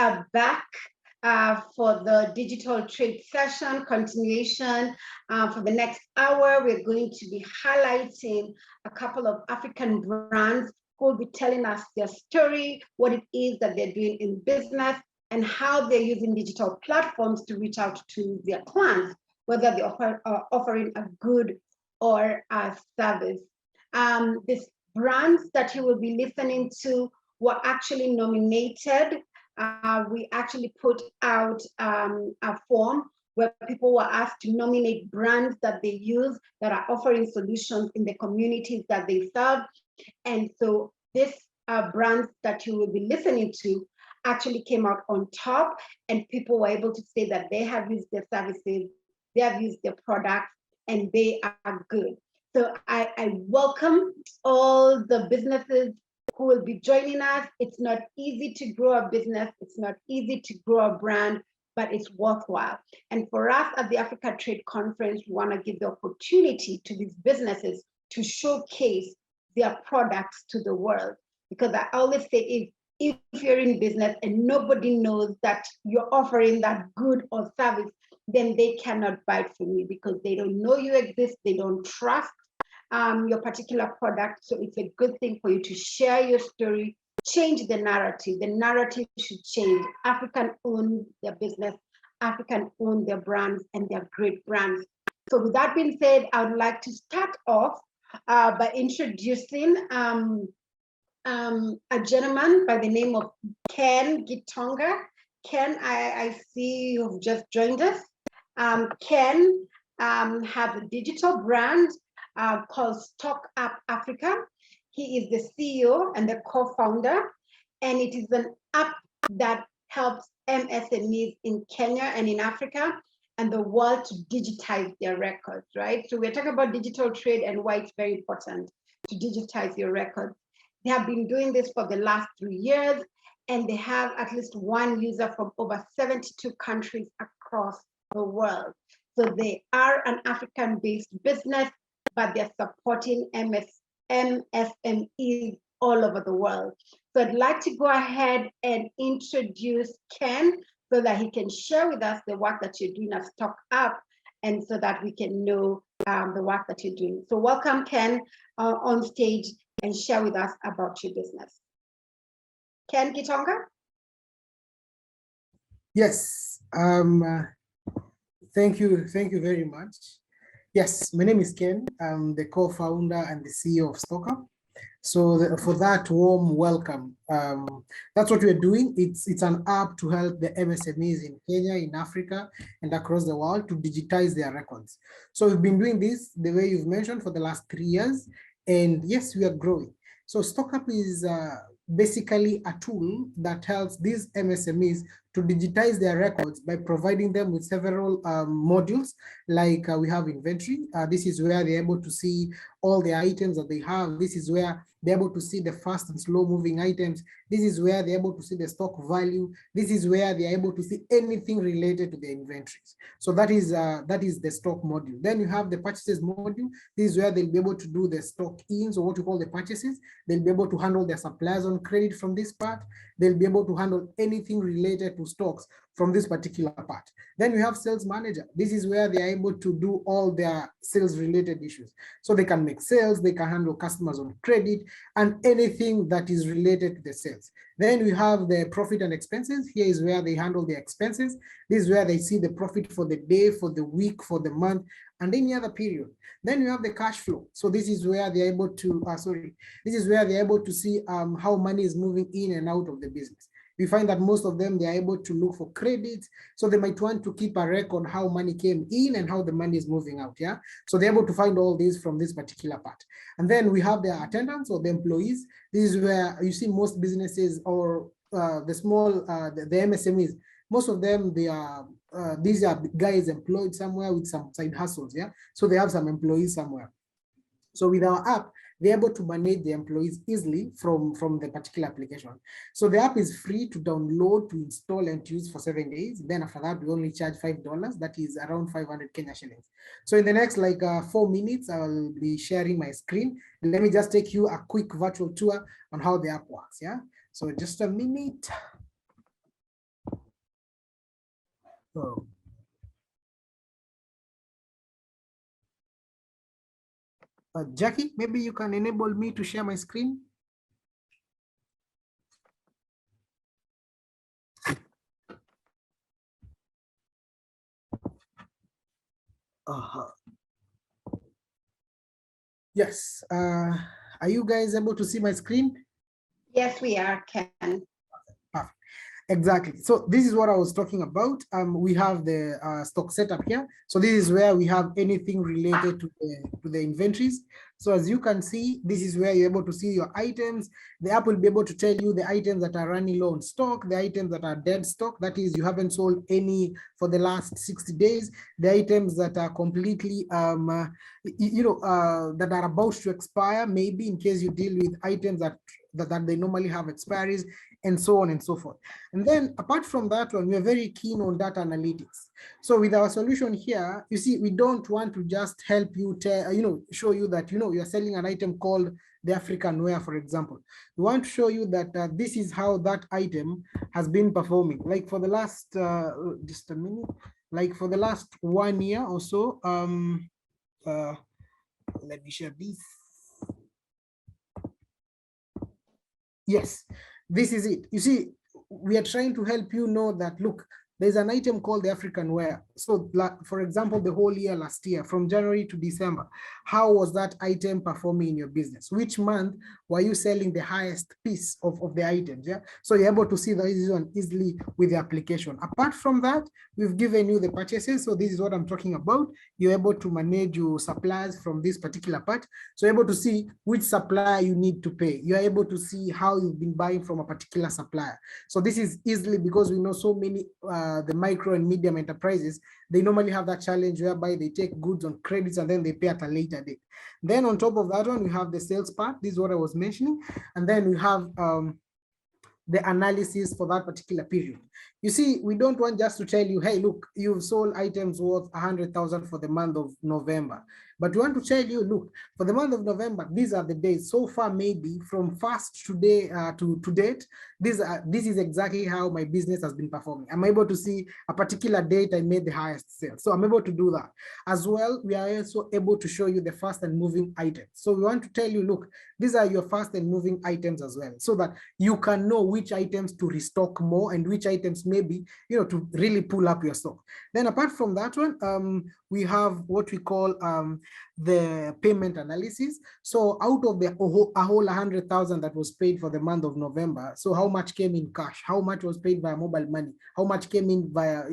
are back for the digital trade session continuation. For the next hour, we're going to be highlighting a couple of African brands who will be telling us their story, what it is that they're doing in business, and how they're using digital platforms to reach out to their clients, whether they're offering a good or a service. These brands that you will be listening to were actually nominated. We actually put out a form where people were asked to nominate brands that they use that are offering solutions in the communities that they serve. And so these brands that you will be listening to actually came out on top, and people were able to say that they have used their services, they have used their products, and they are good. So I welcome all the businesses who will be joining us. It's not easy to grow a business. It's not easy to grow a brand, but it's worthwhile. And for us at the Africa Trade Conference, we want to give the opportunity to these businesses to showcase their products to the world. Because I always say, if you're in business and nobody knows that you're offering that good or service, then they cannot buy it from you because they don't know you exist, they don't trust your particular product. So it's a good thing for you to share your story, change the narrative. The narrative should change. African own their business, African own their brands, and their great brands. So with that being said, I would like to start off by introducing a gentleman by the name of Ken Gitonga. Ken, I see you've just joined us. Ken has a digital brand called StockApp Africa. He is the CEO and the co-founder, and it is an app that helps MSMEs in Kenya and in Africa and the world to digitize their records, right? So we're talking about digital trade and why it's very important to digitize your records. They have been doing this for the last 3 years, and they have at least one user from over 72 countries across the world. So they are an African-based business, but they're supporting MSMEs all over the world. So I'd like to go ahead and introduce Ken so that he can share with us the work that you're doing at StockApp, and so that we can know the work that you're doing. So welcome, Ken, on stage, and share with us about your business. Ken Gitonga? Yes, thank you very much. Yes, my name is Ken. I'm the co-founder and the CEO of StockApp. So for that warm welcome, that's what we're doing. It's an app to help the MSMEs in Kenya, in Africa, and across the world to digitize their records. So we've been doing this the way you've mentioned for the last 3 years, and yes, we are growing. So StockApp is basically a tool that helps these MSMEs to digitize their records by providing them with several modules, like we have inventory. This is where they're able to see all the items that they have. This is where they're able to see the fast and slow moving items. This is where they're able to see the stock value. This is where they're able to see anything related to the inventories. So that is the stock module. Then you have the purchases module. This is where they'll be able to do the stock ins, or what you call the purchases. They'll be able to handle their suppliers on credit from this part. They'll be able to handle anything related to stocks from this particular part. Then we have sales manager. This is where they are able to do all their sales related issues. So they can make sales, they can handle customers on credit, and anything that is related to the sales. Then we have the profit and expenses. Here is where they handle the expenses. This is where they see the profit for the day, for the week, for the month, and any other period. Then we have the cash flow. So this is where they're able to, this is where they're able to see how money is moving in and out of the business. We find that most of them, they're able to look for credits. So they might want to keep a record how money came in and how the money is moving out, yeah? So they're able to find all this from this particular part. And then we have the attendants or the employees. This is where you see most businesses or the small, the MSMEs, most of them, they are, these are guys employed somewhere with some side hustles, yeah? So they have some employees somewhere. So with our app, they're able to manage the employees easily from the particular application. So the app is free to download, to install, and to use for 7 days. Then after that, we only charge $5. That is around 500 Kenya shillings. So in the next 4 minutes, I'll be sharing my screen. Let me just take you a quick virtual tour on how the app works, yeah? So just a minute. Oh. Jackie, maybe you can enable me to share my screen. Yes. Are you guys able to see my screen? Yes, we are, Ken. Perfect. Exactly. So this is what I was talking about. We have the stock setup here. So this is where we have anything related to the inventories. So as you can see, this is where you're able to see your items. The app will be able to tell you the items that are running low on stock, the items that are dead stock, that is you haven't sold any for the last 60 days, the items that are completely, that are about to expire, maybe in case you deal with items that they normally have expiries, and so on and so forth. And then apart from that one, we're very keen on data analytics. So with our solution here, you see, we don't want to just help you show you that, you're selling an item called the African wear, for example. We want to show you that this is how that item has been performing. Like for the last, just a minute, like for the last 1 year or so, let me share this. Yes, this is it. You see, we are trying to help you know that, look, there's an item called the African wear. So for example, the whole year last year, from January to December, how was that item performing in your business? Which month were you selling the highest piece of the items? Yeah. So you're able to see this one easily with the application. Apart from that, we've given you the purchases. So this is what I'm talking about. You're able to manage your suppliers from this particular part. So you're able to see which supplier you need to pay. You're able to see how you've been buying from a particular supplier. So this is easily, because we know so many the micro and medium enterprises, they normally have that challenge whereby they take goods on credits and then they pay at a later date. Then on top of that one, we have the sales part. This is what I was mentioning. And then we have the analysis for that particular period. You see, we don't want just to tell you, hey, look, you've sold items worth 100,000 for the month of November. But we want to tell you, look, for the month of November, these are the days so far, maybe from first today to date, this is exactly how my business has been performing. I'm able to see a particular date I made the highest sales. So I'm able to do that. As well, we are also able to show you the fast and moving items. So we want to tell you, look, these are your fast and moving items as well, so that you can know which items to restock more and which items maybe, to really pull up your stock. Then apart from that one, we have what we call the payment analysis. So out of the a whole 100,000 that was paid for the month of November, so how much came in cash, how much was paid via mobile money, how much came in via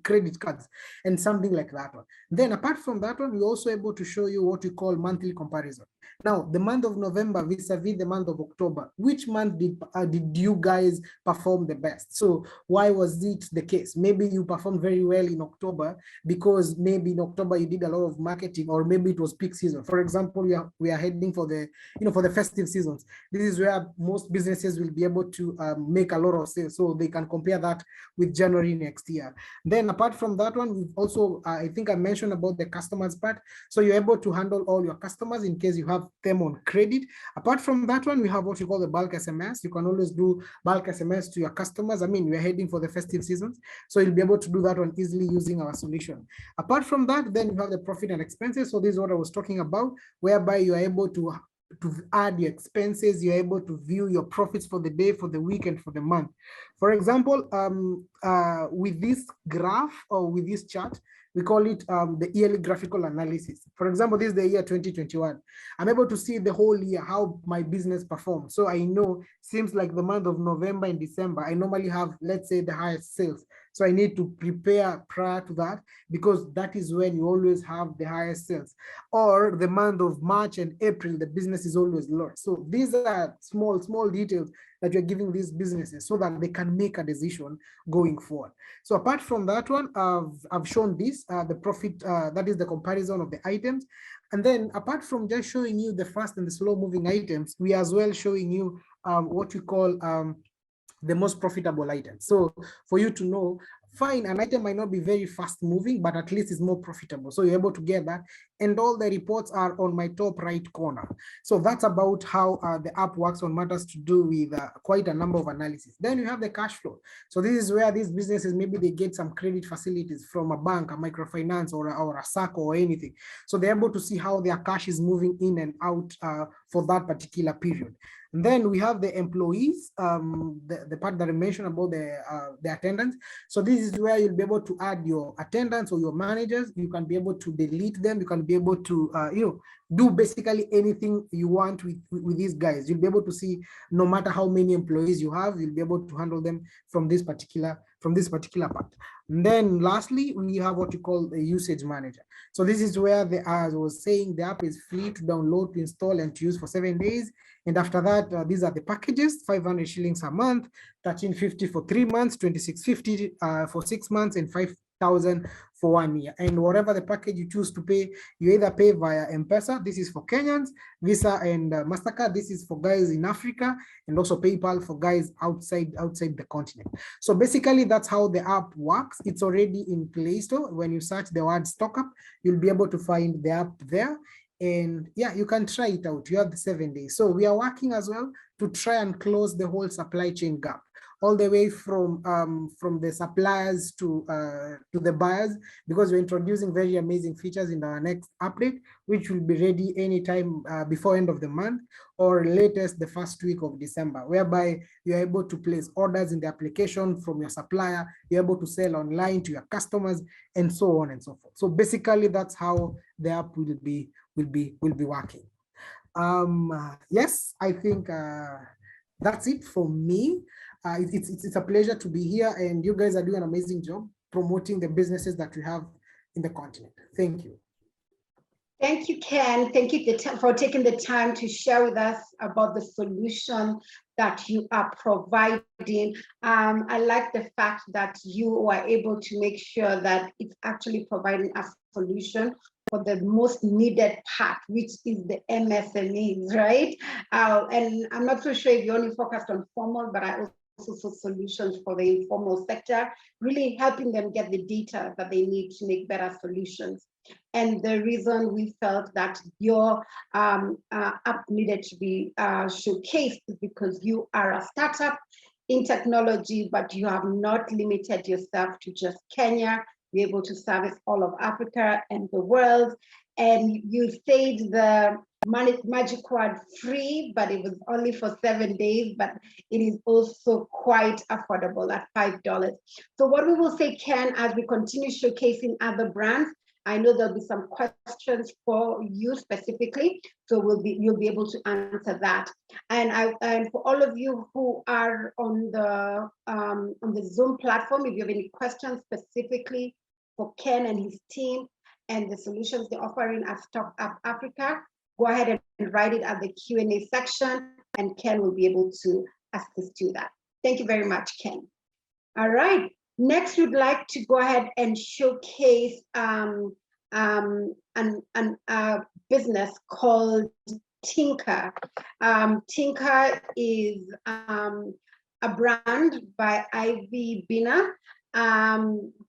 credit cards, and something like that one. Then apart from that one, we're also able to show you what we call monthly comparison. Now, the month of November vis-a-vis the month of October, which month did you guys perform the best? So why was it the case? Maybe you performed very well in October because maybe in October you did a lot of marketing, or maybe it was peak season. For example, we are heading for the for the festive seasons. This is where most businesses will be able to make a lot of sales, so they can compare that with January next year. Then apart from that one, we've also I think I mentioned about the customers part. So you're able to handle all your customers in case you have them on credit. Apart from that one, we have what we call the bulk SMS. You can always do bulk SMS to your customers. I mean, we're heading for the festive seasons, so you'll be able to do that one easily using our solution. Apart from that, then you have the profit and expenses. So this is what I was talking about, whereby you are able to add your expenses, you're able to view your profits for the day, for the week, and for the month. For example, with this graph or with this chart, we call it the yearly graphical analysis. For example, this is the year 2021. I'm able to see the whole year, how my business performed. So I know, seems like the month of November and December, I normally have, let's say, the highest sales. So I need to prepare prior to that, because that is when you always have the highest sales. Or the month of March and April, the business is always low. So these are small details that you're giving these businesses so that they can make a decision going forward. So apart from that one, I've shown this, the profit, that is the comparison of the items. And then apart from just showing you the fast and the slow moving items, we are as well showing you what we call the most profitable items. So for you to know, fine, an item might not be very fast moving, but at least it's more profitable. So you're able to get that. And all the reports are on my top right corner. So that's about how the app works on matters to do with quite a number of analysis. Then you have the cash flow. So this is where these businesses, maybe they get some credit facilities from a bank, a microfinance, or a SACCO or anything. So they're able to see how their cash is moving in and out for that particular period. And then we have the employees, the part that I mentioned about the attendance. So this is where you'll be able to add your attendants or your managers. You can be able to delete them. You can be able to, do basically anything you want with these guys. You'll be able to see no matter how many employees you have, you'll be able to handle them from this particular part. And then lastly, we have what you call the usage manager. So this is where as I was saying, the app is free to download, to install, and to use for 7 days. And after that, these are the packages: 500 shillings a month, 1350 for 3 months, 2650 for 6 months, and 5,000 for 1 year. And whatever the package you choose to pay, you either pay via M-Pesa. This is for Kenyans, Visa and MasterCard. This is for guys in Africa, and also PayPal for guys outside the continent. So basically, that's how the app works. It's already in Play Store. When you search the word StockApp, you'll be able to find the app there. And yeah, you can try it out. You have the 7 days. So we are working as well to try and close the whole supply chain gap, all the way from the suppliers to the buyers, because we're introducing very amazing features in our next update, which will be ready anytime before end of the month, or latest the first week of December, whereby you're able to place orders in the application from your supplier, you're able to sell online to your customers, and so on and so forth. So basically, that's how the app will be working. Yes, I think that's it for me. It's a pleasure to be here, and you guys are doing an amazing job promoting the businesses that we have in the continent. Thank you. Thank you, Ken. Thank you for taking the time to share with us about the solution that you are providing. I like the fact that you were able to make sure that it's actually providing a solution for the most needed part, which is the MSMEs, right? And I'm not so sure if you only focused on formal, but I also saw solutions for the informal sector, really helping them get the data that they need to make better solutions. And the reason we felt that your app needed to be showcased is because you are a startup in technology, but you have not limited yourself to just Kenya. You're able to service all of Africa and the world. And you said the magic word free, but it was only for 7 days, but it is also quite affordable at $5. So what we will say, Ken, as we continue showcasing other brands, I know there'll be some questions for you specifically, so you'll be able to answer that. And for all of you who are on the Zoom platform, if you have any questions specifically for Ken and his team and the solutions they're offering at StockApp Africa, go ahead and write it at the Q&A section, and Ken will be able to assist you that. Thank you very much, Ken. All right. Next, we'd like to go ahead and showcase a business called Tynka. Tynka is a brand by Bina,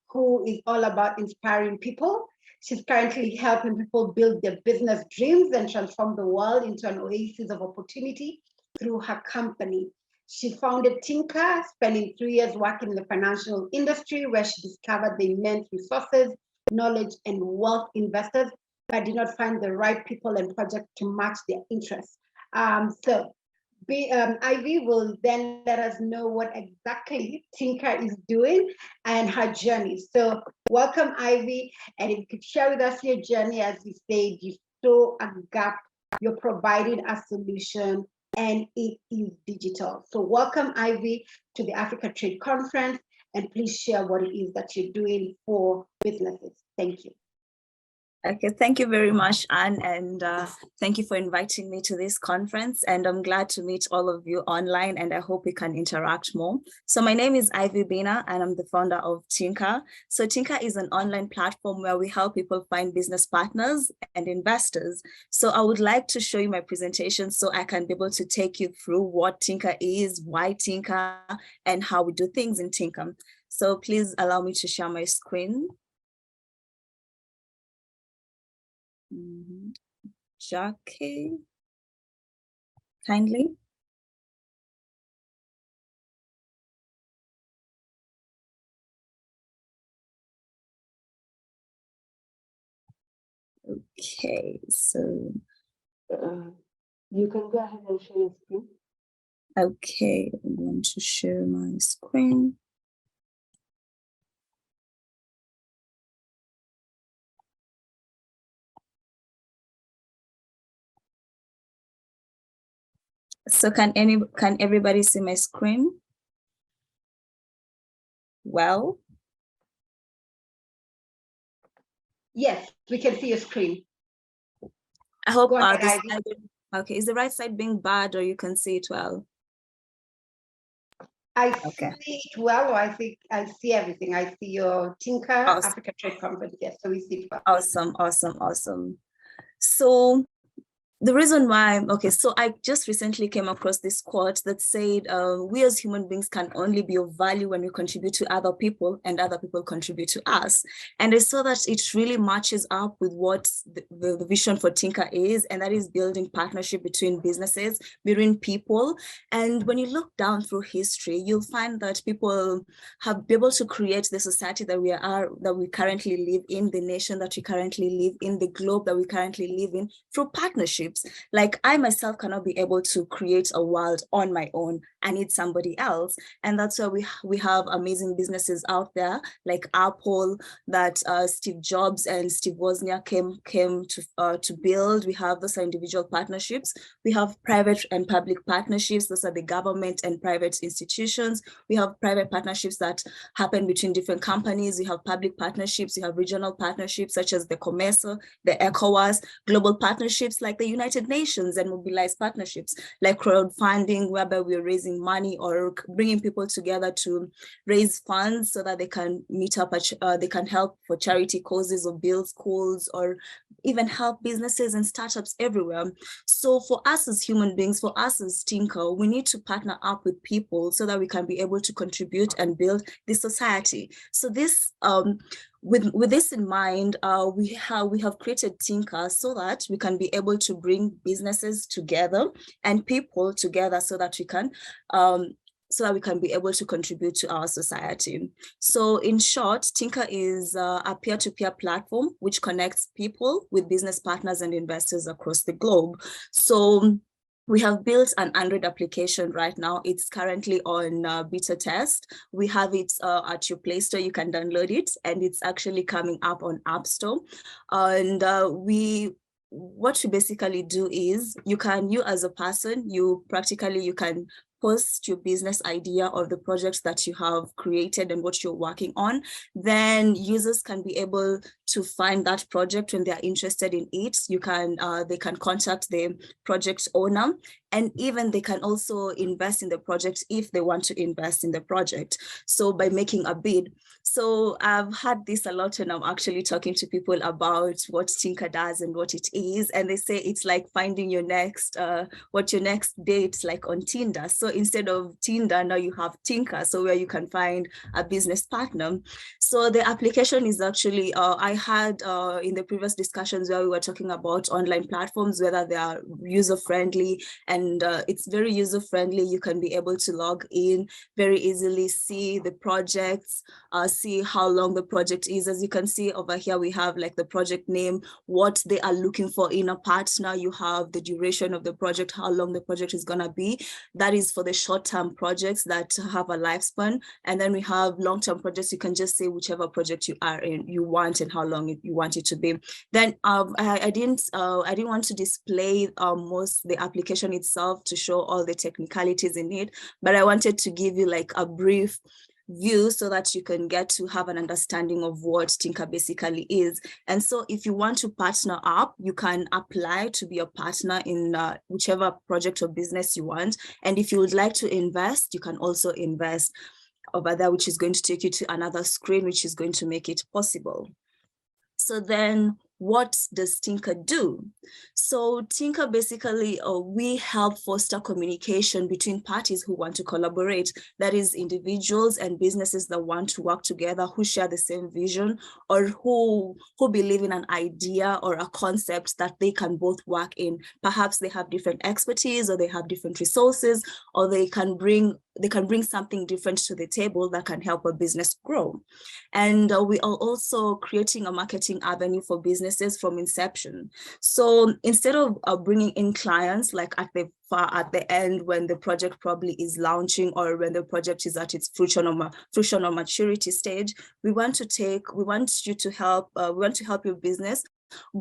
who is all about inspiring people. She's currently helping people build their business dreams and transform the world into an oasis of opportunity through her company. She founded Tynka, spending 3 years working in the financial industry, where she discovered the immense resources, knowledge, and wealth investors, but did not find the right people and projects to match their interests. Ivy will then let us know what exactly Tynka is doing and her journey. So welcome, Ivy, and if you could share with us your journey. As you said, you saw a gap, you're providing a solution, and it is digital. So welcome, Ivy, to the Africa Trade Conference, and please share what it is that you're doing for businesses. Thank you. Okay, thank you very much, Anne, and thank you for inviting me to this conference. And I'm glad to meet all of you online, and I hope we can interact more. So my name is Ivy Bina, and I'm the founder of Tynka. So Tynka is an online platform where we help people find business partners and investors. So I would like to show you my presentation so I can be able to take you through what Tynka is, why Tynka, and how we do things in Tynka. So please allow me to share my screen. Jackie, kindly. Okay, so you can go ahead and share your screen. Okay, I'm going to share my screen. So can everybody see my screen? Well, Yes, we can see your screen. I hope Go ahead, this Ivy. side, okay, is the right side being bad or you can see it well? I Okay. see it well, or I think I see everything. I see your Tynka Awesome. Africa Trade Conference. Yes, so we see it well. Awesome, awesome, awesome. So the reason why, okay, so I just recently came across this quote that said, we as human beings can only be of value when we contribute to other people and other people contribute to us. And I saw that it really matches up with what the vision for Tynka is, and that is building partnership between businesses, between people. And when you look down through history, you'll find that people have been able to create the society that we currently live in, the nation that we currently live in, the globe that we currently live in, through partnerships. Like I myself cannot be able to create a world on my own. I need somebody else. And that's why we have amazing businesses out there like Apple that Steve Jobs and Steve Wozniak came to build. We have those are individual partnerships. We have private and public partnerships. Those are the government and private institutions. We have private partnerships that happen between different companies. We have public partnerships. We have regional partnerships such as the COMESA, the ECOWAS, global partnerships like the United Nations, and mobilized partnerships like crowdfunding, whereby we're raising money or bringing people together to raise funds so that they can meet up, they can help for charity causes or build schools or even help businesses and startups everywhere. So for us as human beings, for us as Tynka, we need to partner up with people so that we can be able to contribute and build this society. So this, with this in mind, we have created Tynka so that we can be able to bring businesses together and people together so that we can be able to contribute to our society. So in short, Tynka is a peer-to-peer platform which connects people with business partners and investors across the globe. So we have built an Android application right now. It's currently on beta test. We have it at your Play Store. You can download it, and it's actually coming up on App Store. And what we basically do is you as a person, you can post your business idea or the projects that you have created and what you're working on. Then users can be able to find that project when they're interested in it. They can contact the project owner, and even they can also invest in the project if they want to invest in the project. So by making a bid. So I've had this a lot when I'm actually talking to people about what Tynka does and what it is. And they say it's like finding your next, your next date like on Tinder. So instead of Tinder, now you have Tynka, so where you can find a business partner. So the application is actually, I had in the previous discussions where we were talking about online platforms, whether they are user-friendly, and it's very user-friendly. You can be able to log in very easily, see the projects, see how long the project is. As you can see over here, we have like the project name, what they are looking for in a partner. You have the duration of the project, how long the project is gonna be. That is for the short-term projects that have a lifespan. And then we have long-term projects. You can just say whichever project you are in, you want and how long you want it to be. Then I didn't want to display the application itself to show all the technicalities in it, but I wanted to give you like a brief view so that you can get to have an understanding of what Tynka basically is. And so if you want to partner up, you can apply to be a partner in whichever project or business you want. And if you would like to invest, you can also invest over there, which is going to take you to another screen, which is going to make it possible. So then what does Tynka do? So Tynka basically, we help foster communication between parties who want to collaborate. That is individuals and businesses that want to work together, who share the same vision, or who believe in an idea or a concept that they can both work in. Perhaps they have different expertise, or they have different resources, or they can bring something different to the table that can help a business grow. And we are also creating a marketing avenue for businesses from inception. So instead of bringing in clients like at the end when the project probably is launching, or when the project is at its fruition or maturity stage, we want you to help your business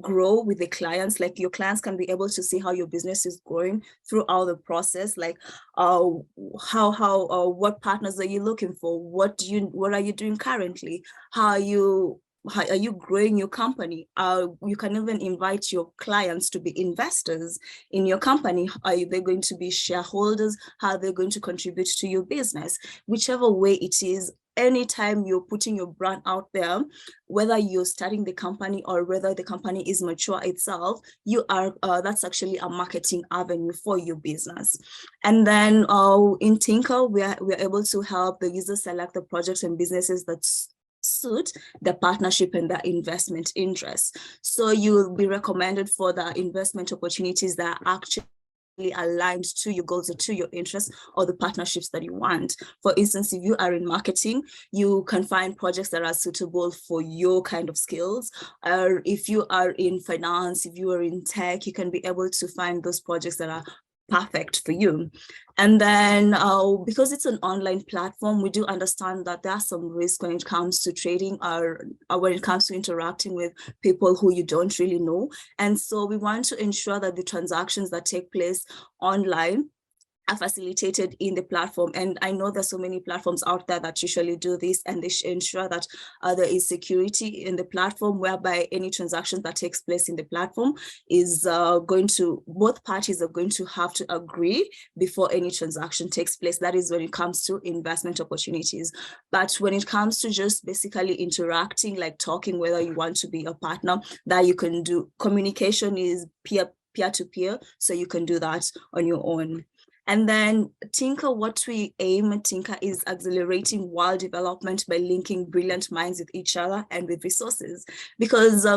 grow with the clients. Like, your clients can be able to see how your business is growing throughout the process, like what partners are you looking for, what are you doing currently, how are you growing your company. You can even invite your clients to be investors in your company. Are they going to be shareholders? How are they going to contribute to your business? Whichever way it is, anytime you're putting your brand out there, whether you're starting the company or whether the company is mature itself, that's actually a marketing avenue for your business. And then in Tynka, we're able to help the user select the projects and businesses that suit the partnership and the investment interests. So you will be recommended for the investment opportunities that are actually aligned to your goals or to your interests, or the partnerships that you want. For instance, if you are in marketing, you can find projects that are suitable for your kind of skills. Or if you are in finance, if you are in tech, you can be able to find those projects that are perfect for you. And then because it's an online platform, we do understand that there are some risks when it comes to trading, or when it comes to interacting with people who you don't really know. And so we want to ensure that the transactions that take place online are facilitated in the platform. And I know there's so many platforms out there that usually do this, and they ensure that there is security in the platform, whereby any transaction that takes place in the platform is both parties are going to have to agree before any transaction takes place. That is when it comes to investment opportunities. But when it comes to just basically interacting, like talking, whether you want to be a partner, that you can do. Communication is peer-to-peer, so you can do that on your own. And then Tynka, what we aim at Tynka is accelerating world development by linking brilliant minds with each other and with resources. Because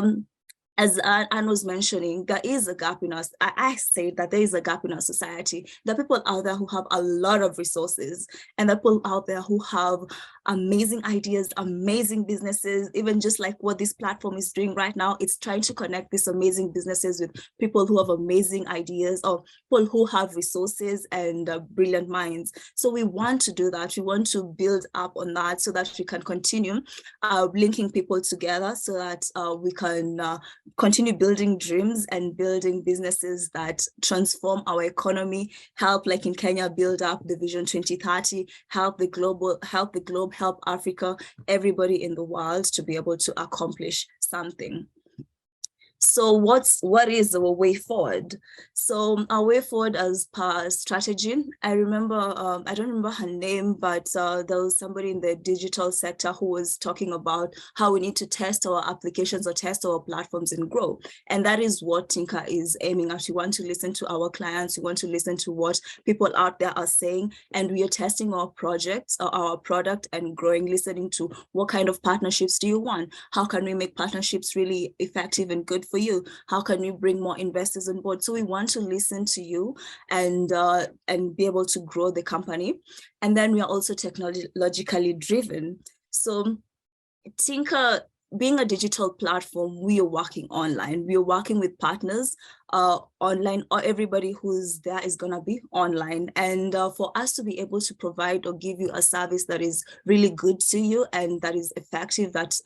as Anne was mentioning, there is a gap in us. I say that there is a gap in our society. There are people out there who have a lot of resources, and there are people out there who have amazing ideas, amazing businesses, even just like what this platform is doing right now. It's trying to connect these amazing businesses with people who have amazing ideas, or people who have resources and brilliant minds. So we want to do that. We want to build up on that so that we can continue linking people together, so that we can continue building dreams and building businesses that transform our economy, help, like in Kenya, build up the Vision 2030, help the globe, help Africa, everybody in the world to be able to accomplish something. So what is our way forward? So our way forward as per strategy, I remember, I don't remember her name, but there was somebody in the digital sector who was talking about how we need to test our applications or test our platforms and grow. And that is what Tynka is aiming at. We want to listen to our clients. We want to listen to what people out there are saying. And we are testing our projects or our product and growing, listening to what kind of partnerships do you want? How can we make partnerships really effective and good for you? How can we bring more investors on board? So we want to listen to you and be able to grow the company. And then we are also technologically driven. So Tynka, being a digital platform, we are working online. We are working with partners online, or everybody who's there is going to be online. And for us to be able to provide or give you a service that is really good to you and that is effective, that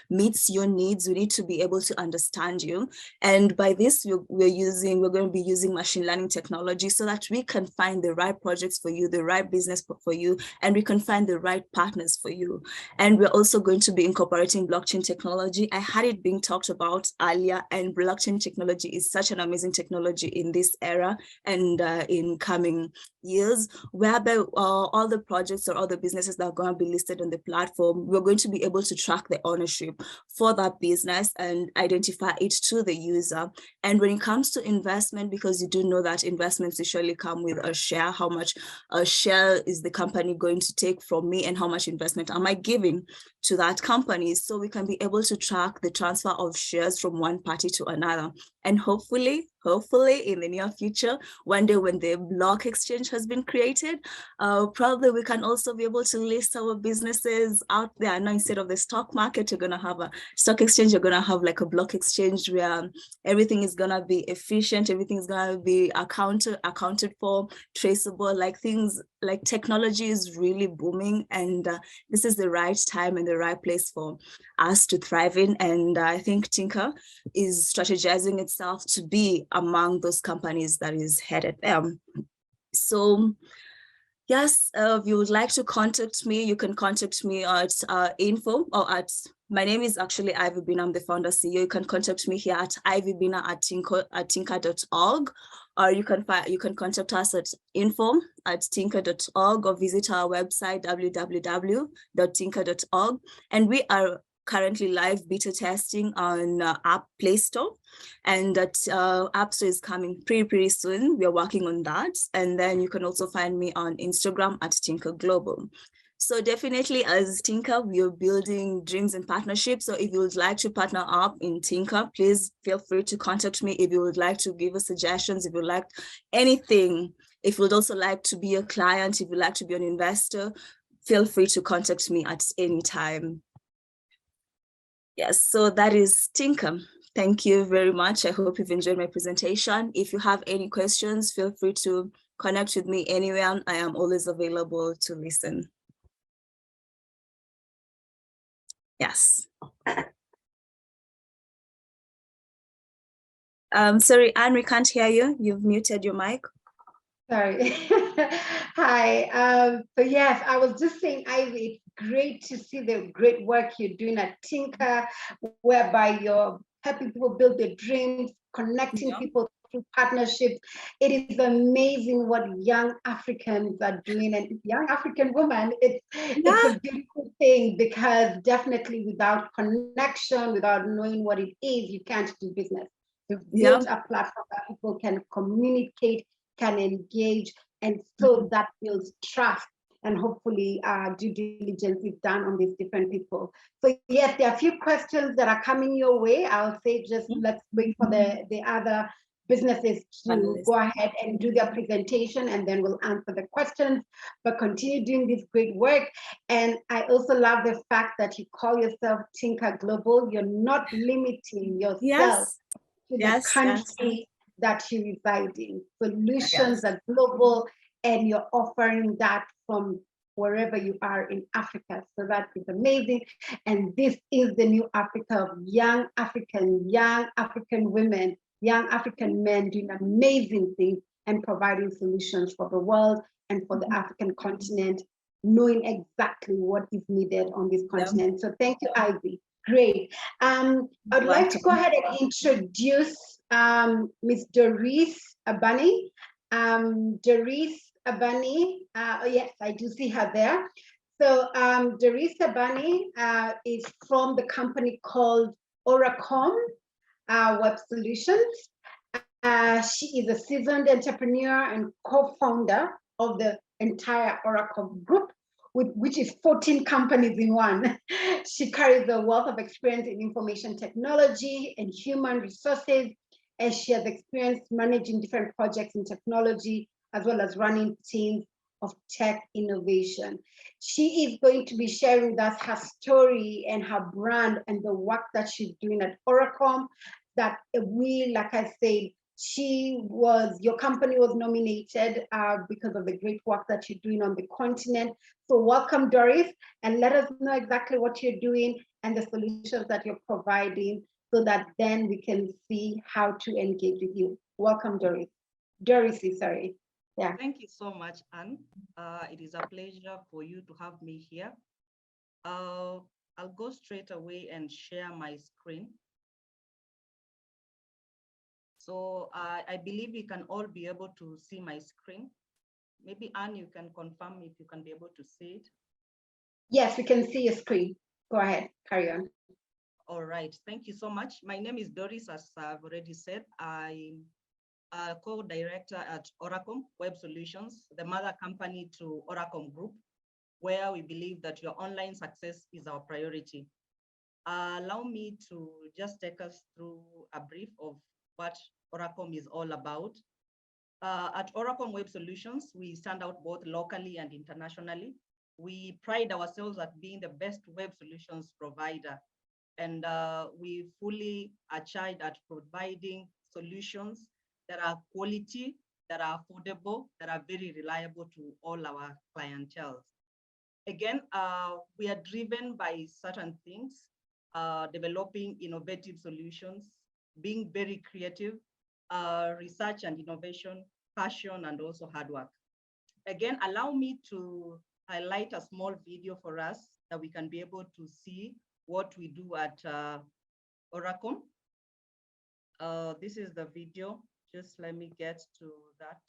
meets your needs, we need to be able to understand you. And by this, we're going to be using machine learning technology so that we can find the right projects for you, the right business for you, and we can find the right partners for you. And we're also going to be incorporating blockchain technology. I had it being talked about earlier, and blockchain technology is such an amazing technology in this era and in coming years, whereby all the projects or all the businesses that are going to be listed on the platform, we're going to be able to track the ownership for that business and identify it to the user. And when it comes to investment, because you do know that investments usually come with a share, how much a share is the company going to take from me and how much investment am I giving to that company. So we can be able to track the transfer of shares from one party to another. And hopefully in the near future, one day when the block exchange has been created, probably we can also be able to list our businesses out there. Now, instead of the stock market, you're going to have a stock exchange, you're going to have like a block exchange where everything is going to be efficient, everything is going to be accounted for, traceable, like things like technology is really booming, and this is the right time and the right place for us to thrive in. And I think Tynka is strategizing itself to be among those companies that is headed there. So yes, if you would like to contact me, you can contact me at info or at, my name is actually Ivy Bina, I'm the founder CEO. You can contact me here at ivybina@tynka.org, or you can contact us at info@tynka.org, or visit our website www.tynka.org. And we are currently live beta testing on App Play Store, and that App Store is coming pretty soon. We are working on that. And then you can also find me on Instagram at Tynka Global. So definitely as Tynka, we are building dreams and partnerships. So if you would like to partner up in Tynka, please feel free to contact me. If you would like to give us suggestions, if you would like anything, if you would also like to be a client, if you'd like to be an investor, feel free to contact me at any time. Yes, so that is Tynka. Thank you very much. I hope you've enjoyed my presentation. If you have any questions, feel free to connect with me anywhere. I am always available to listen. Yes. Sorry, Anne, we can't hear you. You've muted your mic. Sorry. Hi. So yes, I was just saying, Ivy, it's great to see the great work you're doing at Tynka, whereby you're helping people build their dreams, connecting people through partnerships. It is amazing what young Africans are doing, and young African women, it's a beautiful thing, because definitely without connection, without knowing what it is, you can't do business. You've built a platform that people can communicate, can engage, and so that builds trust, and hopefully due diligence is done on these different people. So yes, there are a few questions that are coming your way. I'll say just let's wait for the other businesses to go ahead and do their presentation, and then we'll answer the questions. But continue doing this great work. And I also love the fact that you call yourself Tynka Global. You're not limiting yourself to the country that you reside in. Solutions are global, and you're offering that from wherever you are in Africa. So that is amazing. And this is the new Africa of young African women, young African men doing amazing things and providing solutions for the world and for the African continent, knowing exactly what is needed on this continent. So thank you, Ivy. Great. I'd like to go ahead and introduce Ms. Dorese Ambani. Dorese Ambani, yes, I do see her there. So Dorese Ambani is from the company called Oracom Web Solutions. She is a seasoned entrepreneur and co-founder of the entire Oracom group, which is 14 companies in one. She carries a wealth of experience in information technology and human resources, and she has experience managing different projects in technology, as well as running teams of tech innovation. She is going to be sharing with us her story and her brand and the work that she's doing at Oracom, that we, like I said, your company was nominated because of the great work that you're doing on the continent. So welcome, Dorese, and let us know exactly what you're doing and the solutions that you're providing, so that then we can see how to engage with you. Welcome, Dorese. Dorese, sorry. Yeah. Thank you so much, Anne. It is a pleasure for you to have me here. I'll go straight away and share my screen. So I believe you can all be able to see my screen. Maybe Anne, you can confirm if you can be able to see it. Yes, we can see your screen. Go ahead, carry on. All right, thank you so much. My name is Dorese, as I've already said. I'm a co-director at Oracom Web Solutions, the mother company to Oracom Group, where we believe that your online success is our priority. Allow me to just take us through a brief of what Oracom is all about. At Oracom Web Solutions, we stand out both locally and internationally. We pride ourselves at being the best web solutions provider, and we fully are charged at providing solutions that are quality, that are affordable, that are very reliable to all our clientele. Again, we are driven by certain things, developing innovative solutions, being very creative, research and innovation, passion, and also hard work. Again, allow me to highlight a small video for us that we can be able to see what we do at Oracom. This is the video. Just let me get to that.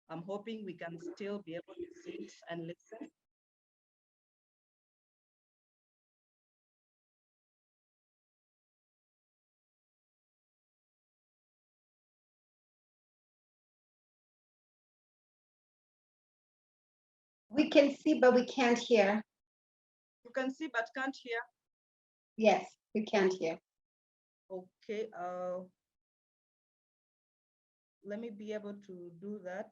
I'm hoping we can still be able to see it and listen. We can see, but we can't hear. You can see but can't hear. Yes, we can't hear. Okay, let me be able to do that.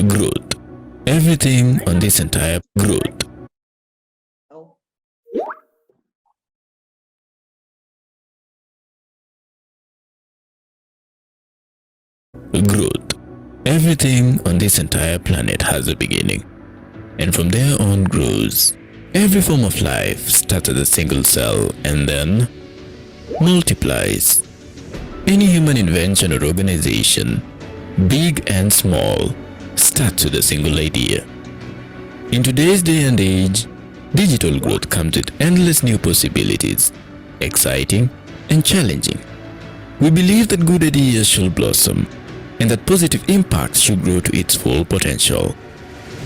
Growth. Everything on this entire growth. Oh. Growth. Everything on this entire planet has a beginning, and from there on grows. Every form of life starts as a single cell and then multiplies. Any human invention or organization, big and small, starts with a single idea. In today's day and age, digital growth comes with endless new possibilities, exciting and challenging. We believe that good ideas should blossom and that positive impact should grow to its full potential.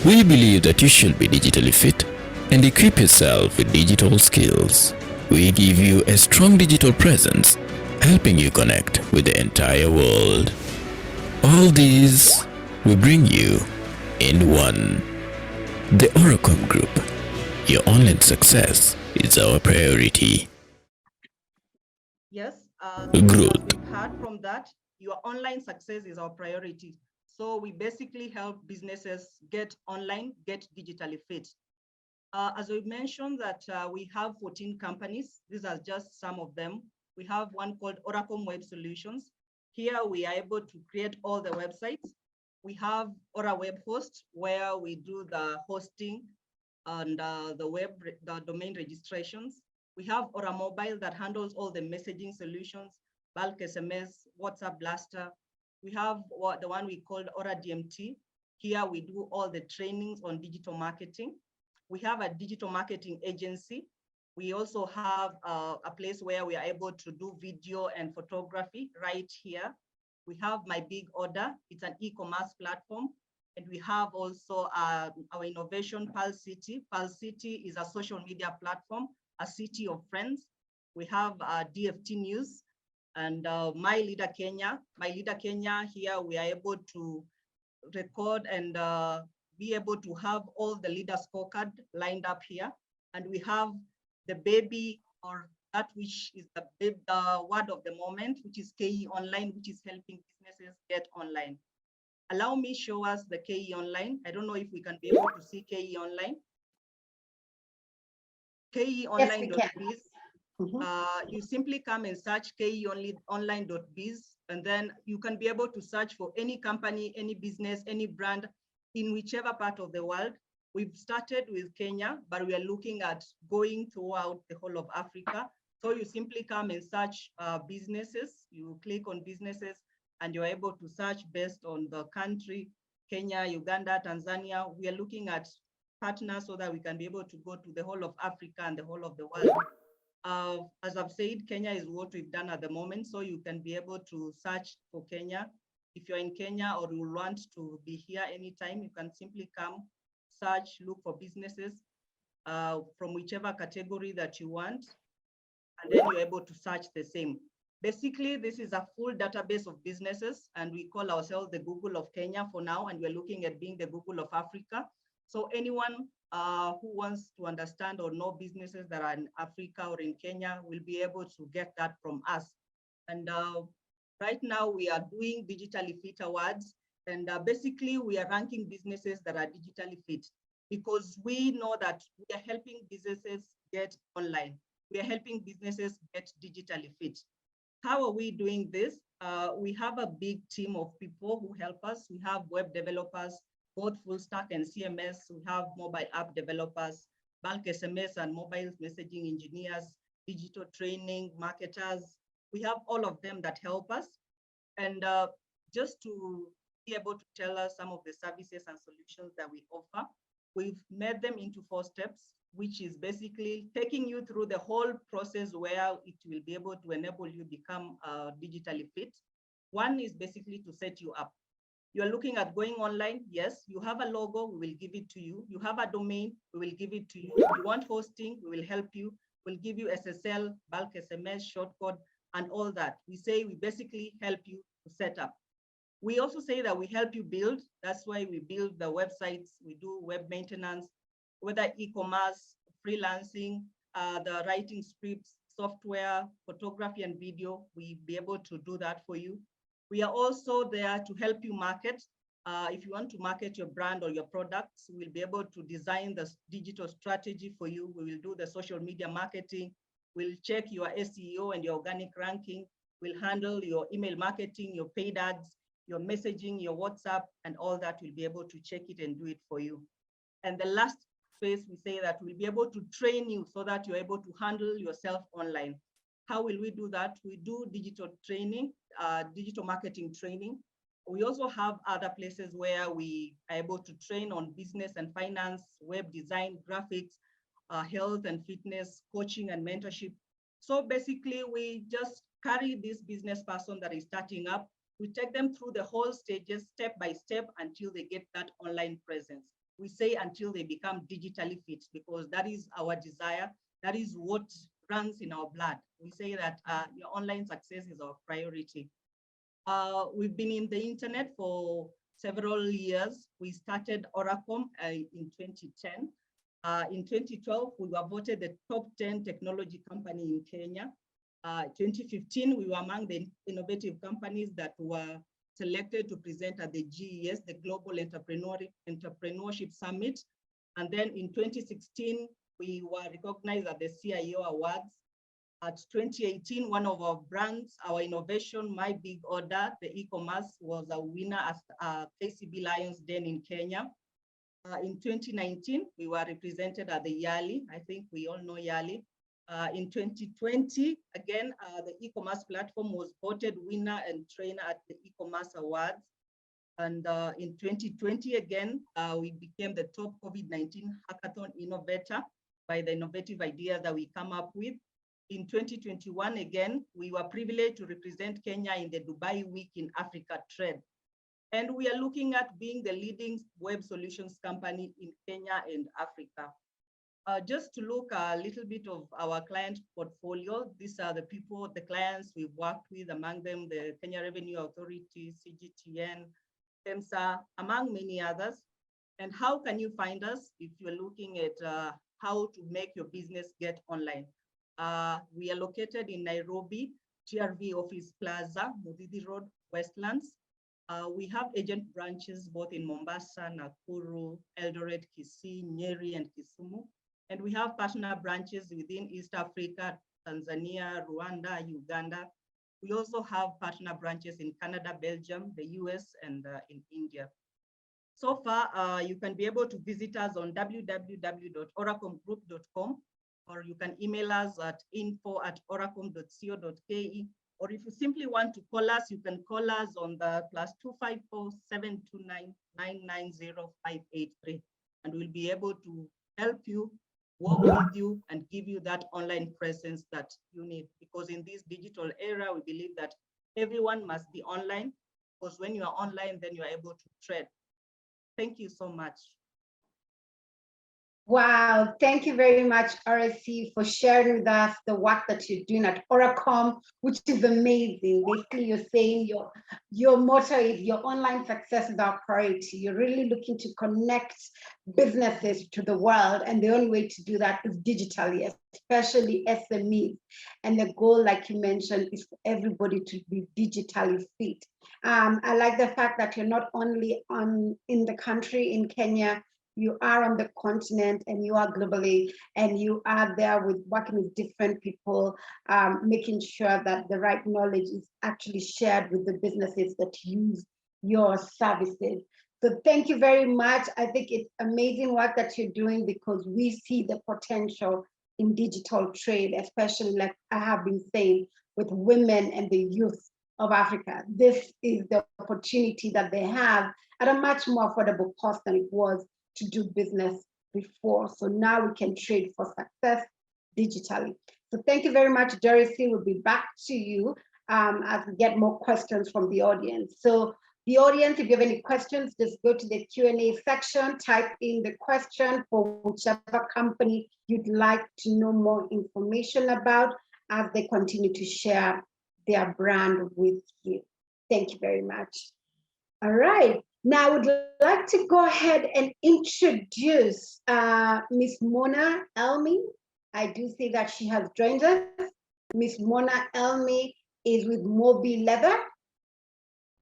We believe that you should be digitally fit and equip yourself with digital skills. We give you a strong digital presence, helping you connect with the entire world. All these we bring you in one. The Oracom Group. Your online success is our priority. Yes, Growth. as we've heard from that, your online success is our priority. So we basically help businesses get online, get digitally fit. As we mentioned that we have 14 companies. These are just some of them. We have one called Oracom Web Solutions. Here we are able to create all the websites. We have Ora Web Host, where we do the hosting and the domain registrations. We have Ora Mobile that handles all the messaging solutions, bulk SMS, WhatsApp Blaster. We have the one we called Ora DMT. Here we do all the trainings on digital marketing. We have a digital marketing agency. We also have a place where we are able to do video and photography right here. We have My Big Order. It's an e-commerce platform. And we have also our innovation, Pulse City. Pulse City is a social media platform, a city of friends. We have DFT News and My Leader Kenya. My Leader Kenya, here we are able to record and be able to have all the leader scorecard lined up here. And we have the baby, or that which is the word of the moment, which is KE Online, which is helping businesses get online. Allow me show us the KE Online. I don't know if we can be able to see KE Online. KEOnline.biz. You simply come and search KEOnline.biz, and then you can be able to search for any company, any business, any brand in whichever part of the world. We've started with Kenya, but we are looking at going throughout the whole of Africa. So you simply come and search businesses, you click on businesses, and you're able to search based on the country, Kenya, Uganda, Tanzania. We are looking at partners so that we can be able to go to the whole of Africa and the whole of the world. As I've said, Kenya is what we've done at the moment, so you can be able to search for Kenya. If you're in Kenya or you want to be here anytime, you can simply come, search, look for businesses from whichever category that you want, and then you're able to search the same. Basically, this is a full database of businesses, and we call ourselves the Google of Kenya for now, and we're looking at being the Google of Africa. So anyone who wants to understand or know businesses that are in Africa or in Kenya will be able to get that from us. And right now we are doing Digitally Fit Awards, and basically we are ranking businesses that are digitally fit, because we know that we are helping businesses get online. We are helping businesses get digitally fit. How are we doing this? We have a big team of people who help us. We have web developers, both full stack and CMS. We have mobile app developers, bulk SMS and mobile messaging engineers, digital training, marketers. We have all of them that help us. And just to be able to tell us some of the services and solutions that we offer, we've made them into 4 steps, which is basically taking you through the whole process where it will be able to enable you become digitally fit. One is basically to set you up. You're looking at going online. Yes, you have a logo, we will give it to you. You have a domain, we will give it to you. You want hosting, we will help you. We'll give you SSL, bulk SMS, shortcode, and all that. We say we basically help you to set up. We also say that we help you build. That's why we build the websites, we do web maintenance, whether e-commerce, freelancing, the writing scripts, software, photography and video, we'll be able to do that for you. We are also there to help you market. If you want to market your brand or your products, we'll be able to design the digital strategy for you. We will do the social media marketing. We'll check your SEO and your organic ranking. We'll handle your email marketing, your paid ads, your messaging, your WhatsApp, and all that. We'll be able to check it and do it for you. And the last phase, we say that we'll be able to train you so that you're able to handle yourself online. How will we do that? We do digital training, digital marketing training. We also have other places where we are able to train on business and finance, web design, graphics, health and fitness, coaching and mentorship. So basically, we just carry this business person that is starting up. We take them through the whole stages, step by step, until they get that online presence. We say until they become digitally fit, because that is our desire. That is what runs in our blood. We say that your online success is our priority. We've been in the internet for several years. We started Oracom in 2010. In 2012, we were voted the top 10 technology company in Kenya. 2015, we were among the innovative companies that were selected to present at the GES, the Global Entrepreneurship Summit. And then in 2016, we were recognized at the CIO Awards. At 2018, one of our brands, our innovation, My Big Order, the e-commerce, was a winner at KCB Lions Den in Kenya. In 2019, we were represented at the YALI. I think we all know YALI. In 2020, again, the e-commerce platform was voted winner and trainer at the e-commerce awards. And in 2020, again, we became the top COVID-19 hackathon innovator by the innovative ideas that we come up with. In 2021, again, we were privileged to represent Kenya in the Dubai Week in Africa Trade. And we are looking at being the leading web solutions company in Kenya and Africa. Just to look a little bit of our client portfolio, these are the people, the clients we've worked with, among them the Kenya Revenue Authority, CGTN, TEMSA, among many others. And how can you find us if you're looking at how to make your business get online? We are located in Nairobi, TRV Office Plaza, Mudidi Road, Westlands. We have agent branches both in Mombasa, Nakuru, Eldoret, Kisii, Nyeri, and Kisumu. And we have partner branches within East Africa, Tanzania, Rwanda, Uganda. We also have partner branches in Canada, Belgium, the US, and in India. So far, you can be able to visit us on www.oracomgroup.com. or you can email us at info@oracom.co.ke. Or if you simply want to call us, you can call us on the +254 729 990 583. And we'll be able to help you, work with you, and give you that online presence that you need. Because in this digital era, we believe that everyone must be online, because when you are online, then you are able to trade. Thank you so much. Wow, thank you very much, Dorese, for sharing with us the work that you're doing at Oracom, which is amazing. Basically, you're saying your motto is your online success is our priority. You're really looking to connect businesses to the world, and the only way to do that is digitally, especially SMEs. And the goal, like you mentioned, is for everybody to be digitally fit. I like the fact that you're not only in the country, in Kenya, you are on the continent, and you are globally, and you are there with working with different people, making sure that the right knowledge is actually shared with the businesses that use your services. So thank you very much. I think it's amazing work that you're doing, because we see the potential in digital trade, especially like I have been saying, with women and the youth of Africa. This is the opportunity that they have at a much more affordable cost than it was to do business before. So now we can trade for success digitally. So thank you very much, Dorese. We'll be back to you as we get more questions from the audience. So the audience, if you have any questions, just go to the Q&A section, type in the question for whichever company you'd like to know more information about as they continue to share their brand with you. Thank you very much. All right. Now, I would like to go ahead and introduce Miss Mona Elmi. I do see that she has joined us. Miss Mona Elmi is with Mubi Leather,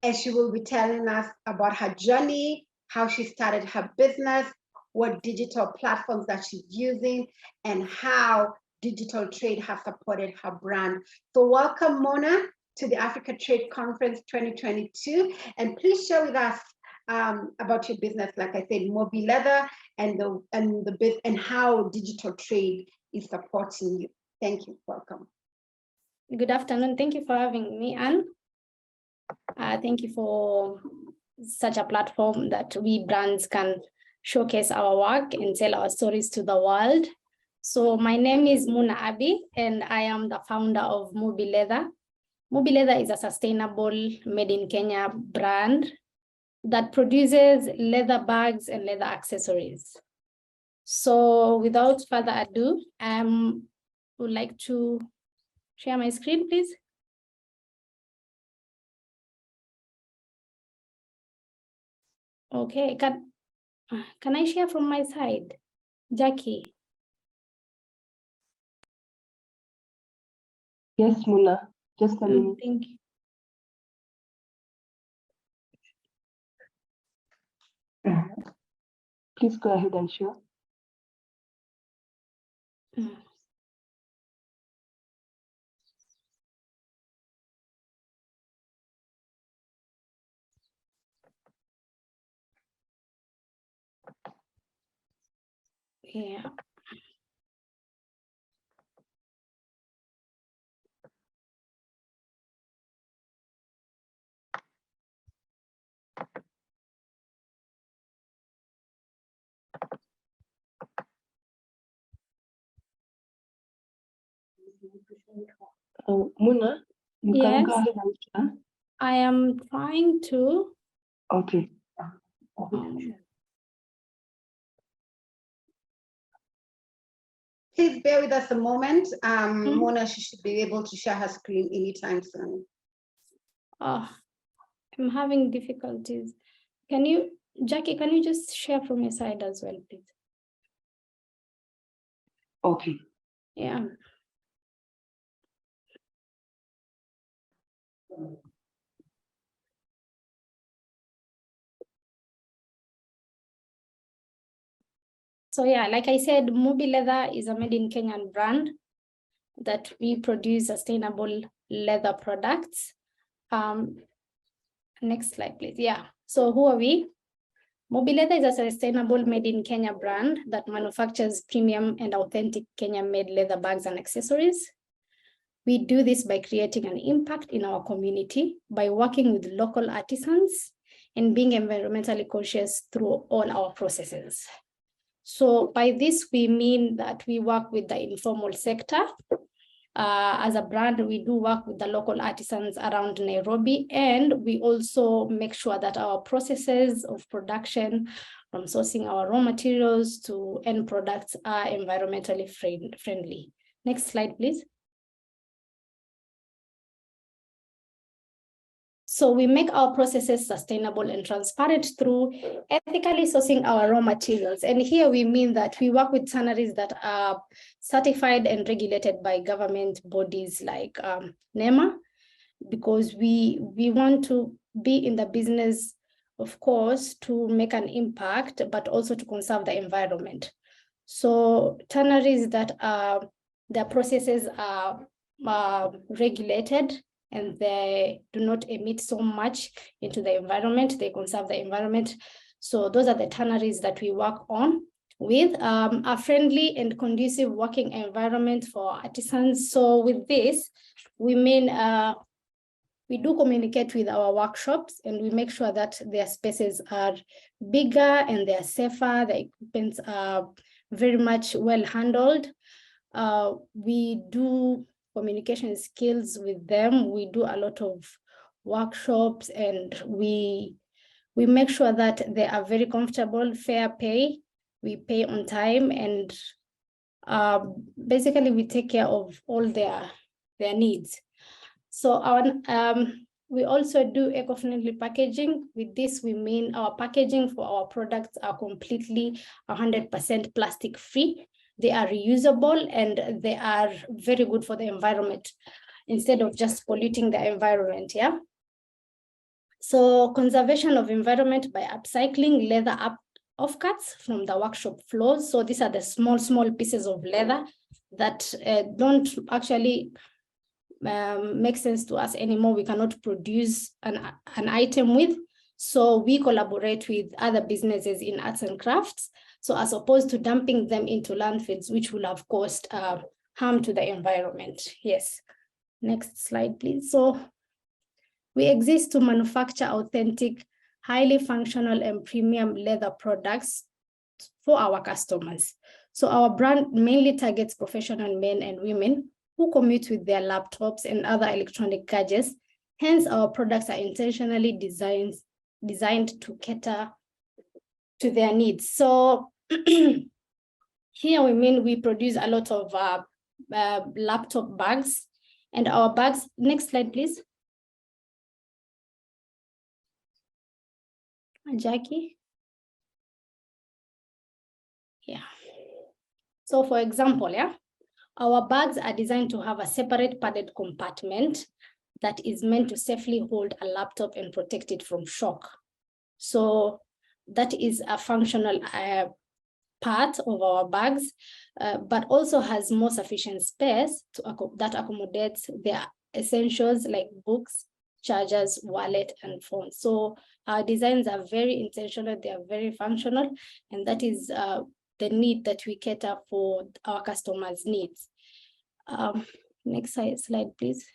and she will be telling us about her journey, how she started her business, what digital platforms that she's using, and how digital trade has supported her brand. So welcome, Mona, to the Africa Trade Conference 2022, and please share with us about your business, like I said, Mubi Leather, and how digital trade is supporting you. Thank you. Welcome. Good afternoon. Thank you for having me, Anne. Thank you for such a platform that we brands can showcase our work and tell our stories to the world. So my name is Muna Abi, and I am the founder of Mubi Leather. Mubi Leather is a sustainable made in Kenya brand that produces leather bags and leather accessories. So without further ado, I would like to share my screen, please. Okay, can I share from my side? Jackie? Yes, Muna, just a minute. Thank you. Please go ahead and share. Yeah. Muna, you can go ahead and share. I am trying to. Okay. Please bear with us a moment. Mona, she should be able to share her screen anytime soon. Oh, I'm having difficulties. Can you, Jackie, can you just share from your side as well, please? Okay. Yeah. So yeah, like I said, Mubi Leather is a made in Kenyan brand that we produce sustainable leather products. Next slide, please. Yeah. So who are we? Mubi Leather is a sustainable made in Kenya brand that manufactures premium and authentic Kenya-made leather bags and accessories. We do this by creating an impact in our community, by working with local artisans and being environmentally conscious through all our processes. So by this, we mean that we work with the informal sector. As a brand, we do work with the local artisans around Nairobi, and we also make sure that our processes of production, from sourcing our raw materials to end products, are environmentally friendly. Next slide, please. So we make our processes sustainable and transparent through ethically sourcing our raw materials. And here we mean that we work with tanneries that are certified and regulated by government bodies like NEMA, because we want to be in the business, of course, to make an impact, but also to conserve the environment. So tanneries that their processes are regulated, and they do not emit so much into the environment, they conserve the environment. So those are the tanneries that we work on with a friendly and conducive working environment for artisans. So with this, we mean we do communicate with our workshops, and we make sure that their spaces are bigger and they are safer, the equipments are very much well handled. We do communication skills with them. We do a lot of workshops, and we make sure that they are very comfortable, fair pay. We pay on time, and basically we take care of all their needs. So we also do eco-friendly packaging. With this, we mean our packaging for our products are completely 100% plastic free. They are reusable, and they are very good for the environment instead of just polluting the environment, yeah? So conservation of environment by upcycling leather offcuts from the workshop floors. So these are the small pieces of leather that don't actually make sense to us anymore. We cannot produce an item with. So we collaborate with other businesses in arts and crafts. So as opposed to dumping them into landfills, which will have caused harm to the environment. Yes. Next slide, please. So we exist to manufacture authentic, highly functional and premium leather products for our customers. So our brand mainly targets professional men and women who commute with their laptops and other electronic gadgets. Hence, our products are intentionally designed to cater to their needs. So here we mean we produce a lot of laptop bags, and our bags, next slide, please. Jackie. Yeah. So for example, yeah, our bags are designed to have a separate padded compartment that is meant to safely hold a laptop and protect it from shock. So that is a functional part of our bags, but also has more sufficient space that accommodates their essentials like books, chargers, wallet, and phone. So our designs are very intentional, they are very functional, and that is the need that we cater for our customers' needs. Next slide, please.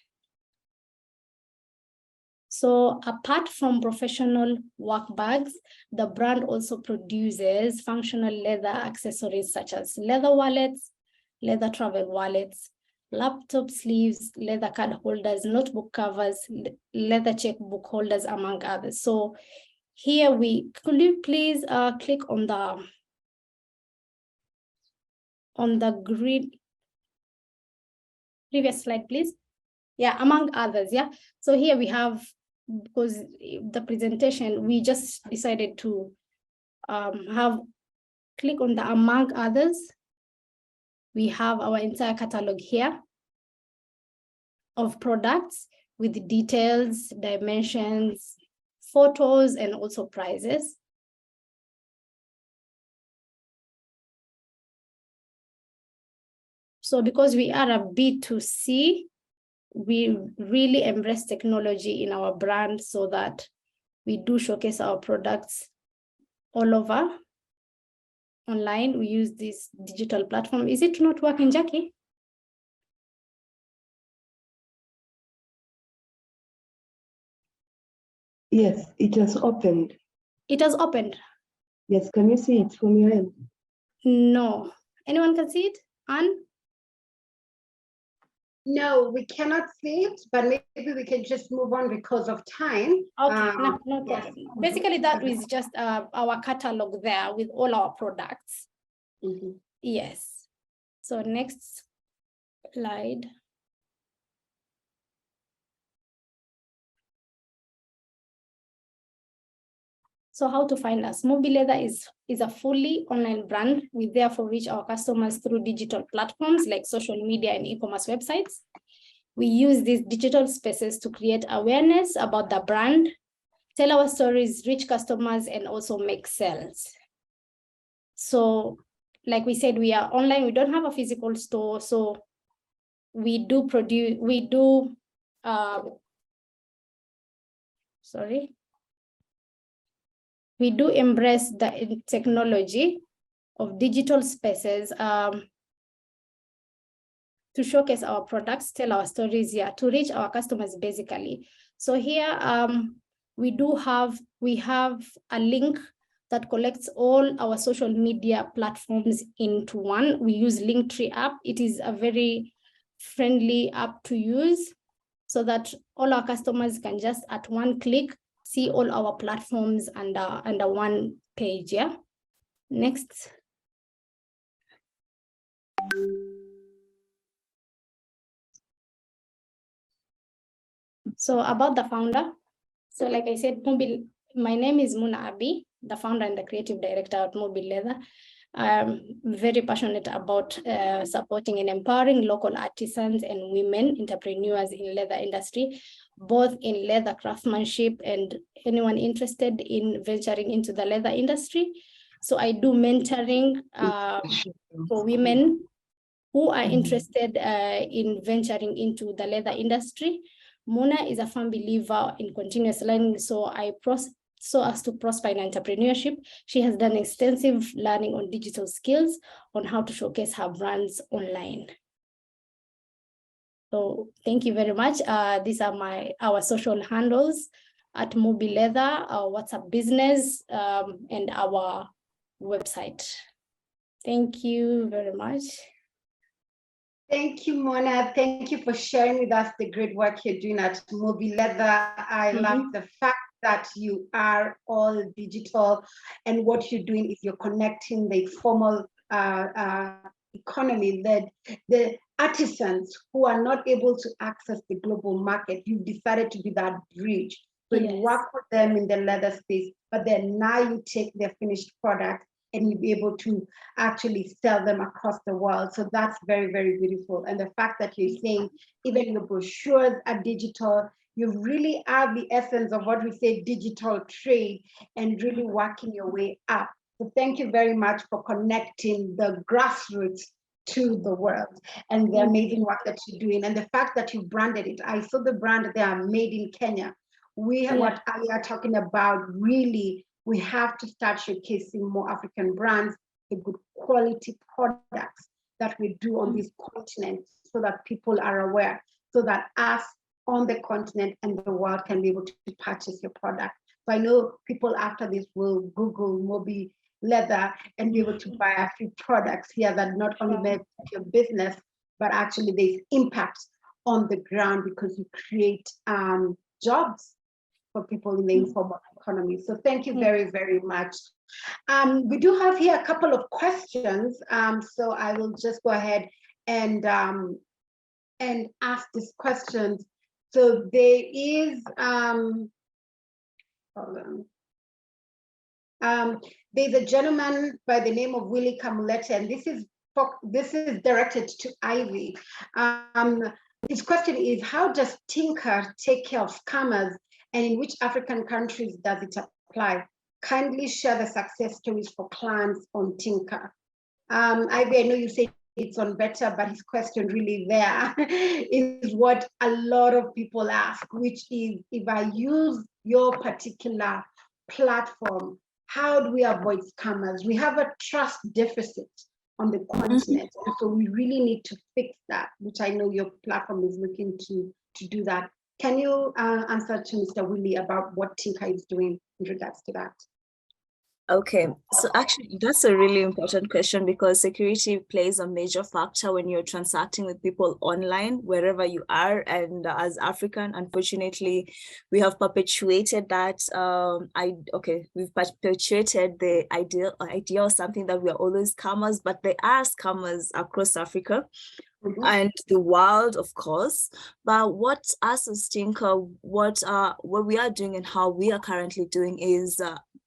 So apart from professional work bags, the brand also produces functional leather accessories such as leather wallets, leather travel wallets, laptop sleeves, leather card holders, notebook covers, leather checkbook holders, among others. So here could you please click on the green, previous slide, please. Yeah, among others, yeah. So here we have, because the presentation, we just decided to click on the among others. We have our entire catalog here of products with details, dimensions, photos, and also prices. So because we are a B2C, we really embrace technology in our brand so that we do showcase our products all over online. We use this digital platform. Is it not working, Jackie? Yes, it has opened. It has opened. Yes, can you see it from your end? No. Anyone can see it? Anne? No, we cannot see it, but maybe we can just move on because of time. Okay, no problem. Yes. Basically, that is just our catalog there with all our products. Mhm. Yes. So next slide. So how to find us? Mubi Leather is a fully online brand. We therefore reach our customers through digital platforms like social media and e-commerce websites. We use these digital spaces to create awareness about the brand, tell our stories, reach customers, and also make sales. So like we said, we are online. We don't have a physical store. So we do embrace the technology of digital spaces to showcase our products, tell our stories here, to reach our customers basically. So here we have a link that collects all our social media platforms into one. We use Linktree app. It is a very friendly app to use so that all our customers can just at one click see all our platforms under one page. Yeah. Next. So about the founder. So like I said, my name is Muna Abi, the founder and the creative director at Mubi Leather. I'm very passionate about supporting and empowering local artisans and women entrepreneurs in leather industry, both in leather craftsmanship and anyone interested in venturing into the leather industry. So I do mentoring for women who are interested in venturing into the leather industry. Muna is a firm believer in continuous learning, so as to prosper in entrepreneurship. She has done extensive learning on digital skills on how to showcase her brands online. So thank you very much. These are our social handles at Mubi Leather, our WhatsApp business, and our website. Thank you very much. Thank you, Mona. Thank you for sharing with us the great work you're doing at Mubi Leather. I love the fact that you are all digital, and what you're doing is you're connecting the formal economy, the artisans who are not able to access the global market. You've decided to be that bridge. So you work with them in the leather space, but then now you take their finished product and you'll be able to actually sell them across the world. So that's very, very beautiful. And the fact that you're saying even your brochures are digital, you really are the essence of what we say digital trade and really working your way up. So thank you very much for connecting the grassroots to the world and the amazing work that you're doing. And the fact that you branded it, I saw the brand there, Made in Kenya. What I are talking about, really, we have to start showcasing more African brands, the good quality products that we do on this continent so that people are aware, so that us on the continent and the world can be able to purchase your product. So I know people after this will Google Mubi Leather and be able to buy a few products here that not only make your business, but actually there's impact on the ground because you create jobs for people in the informal economy. So thank you very, very much. We do have here a couple of questions. So I will just go ahead and ask these questions. So there is, hold on. There's a gentleman by the name of Willie Kamulete, and this is directed to Ivy. His question is, how does Tynka take care of scammers, and in which African countries does it apply? Kindly share the success stories for clients on Tynka. Ivy, I know you say it's on beta, but his question really there is what a lot of people ask, which is, if I use your particular platform, how do we avoid scammers? We have a trust deficit on the continent. And so we really need to fix that, which I know your platform is looking to do that. Can you answer to Mr. Willie about what Tynka is doing in regards to that? Okay, so actually that's a really important question because security plays a major factor when you're transacting with people online, wherever you are. And as African, unfortunately, we have perpetuated that. We've perpetuated the idea or something that we are always scammers, but there are scammers across Africa. And the world, of course. But what us as Tynka, what we are doing and how we are currently doing is,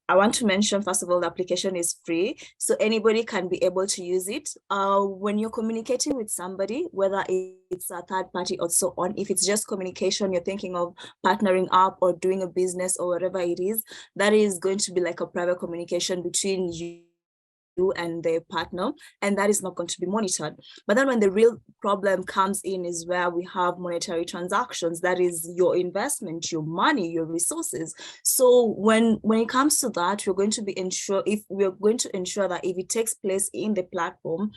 I want to mention, first of all, the application is free, so anybody can be able to use it. When you're communicating with somebody, whether it's a third party or so on, if it's just communication, you're thinking of partnering up or doing a business or whatever it is, that is going to be like a private communication between you and their partner, and that is not going to be monitored. But then when the real problem comes in is where we have monetary transactions, that is your investment, your money, your resources. So when it comes to that, we're going to ensure that if it takes place in the platform,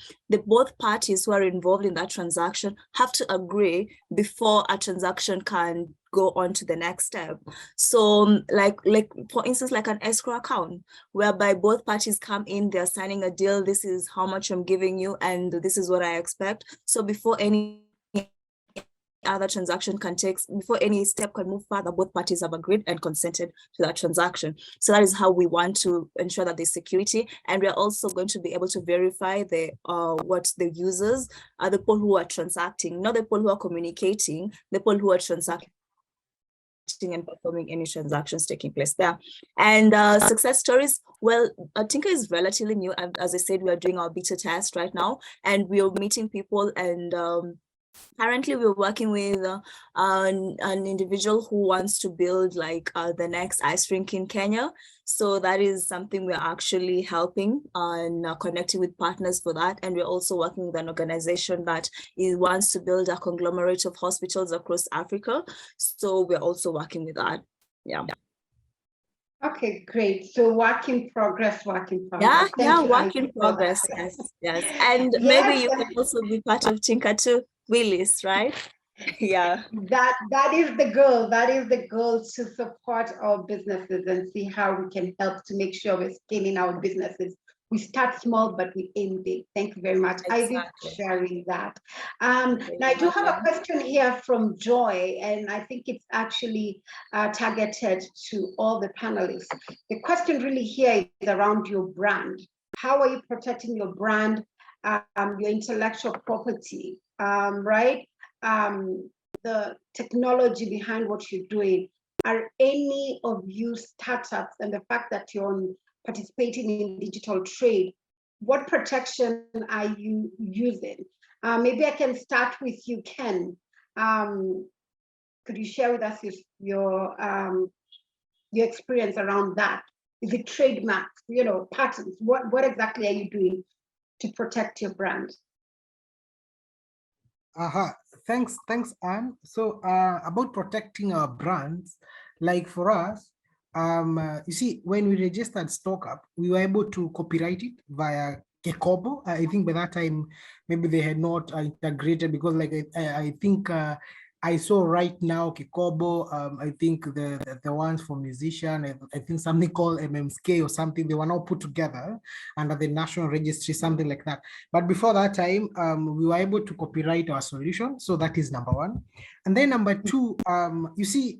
both parties who are involved in that transaction have to agree before a transaction can go on to the next step. So like for instance, like an escrow account, whereby both parties come in, they're signing a deal, this is how much I'm giving you and this is what I expect. So before any other transaction before any step can move further, both parties have agreed and consented to that transaction. So that is how we want to ensure that there's security. And we're also going to be able to verify what the users are, the people who are transacting, not the people who are communicating, the people who are transacting and performing any transactions taking place there. And success stories, well, Tynka is relatively new. As I said, we are doing our beta test right now, and we are meeting people, and currently we're working with an individual who wants to build like the next ice rink in Kenya. So that is something we're actually helping and connecting with partners for that. And we're also working with an organization that wants to build a conglomerate of hospitals across Africa. So we're also working with that. Yeah. Okay, great. So work in progress. Work in progress. Yes. And maybe you can also be part of Tynka too, Willis, right? Yeah. That is the goal. That is the goal, to support our businesses and see how we can help to make sure we're scaling our businesses. We start small, but we aim big. Thank you very much, Ivy, for sharing that. Now, I do have a question here from Joy, and I think it's actually targeted to all the panelists. The question really here is around your brand. How are you protecting your brand, your intellectual property, right? The technology behind what you're doing. Are any of you startups, and the fact that you're participating in digital trade, what protection are you using? Maybe I can start with you, Ken. Could you share with us your experience around that? Is it trademarks, patents? What exactly are you doing to protect your brand? Thanks, Anne. So about protecting our brands, like for us, you see, when we registered StockApp, we were able to copyright it via Kekobo. I think by that time, maybe they had not integrated, because like I think I saw right now Kekobo, I think the ones for musician, I think something called MMSK or something, they were now put together under the National Registry, something like that. But before that time, we were able to copyright our solution. So that is number one. And then number two, you see,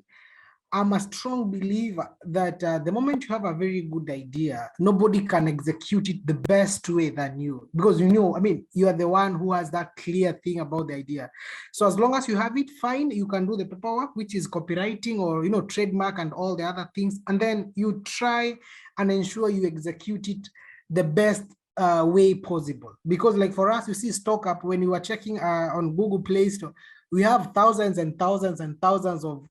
I'm a strong believer that the moment you have a very good idea, nobody can execute it the best way than you, because you are the one who has that clear thing about the idea. So as long as you have it, fine, you can do the paperwork, which is copywriting or trademark and all the other things, and then you try and ensure you execute it the best way possible. Because like for us, you see StockApp, when you are checking on Google Play Store, we have thousands and thousands and thousands of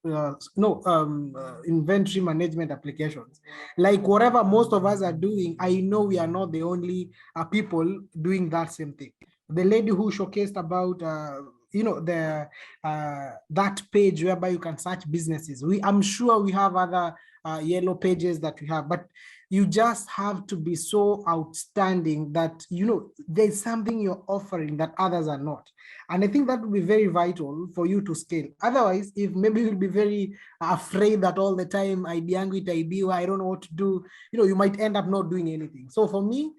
inventory management applications. Like whatever most of us are doing, I know we are not the only people doing that same thing. The lady who showcased about that page whereby you can search businesses. I'm sure we have other yellow pages that we have, but You just have to be so outstanding that, you know, there's something you're offering that others are not. And I think that will be very vital for you to scale. Otherwise, if maybe you'll be very afraid that all the time, I don't know what to do, you know, you might end up not doing anything. So for me,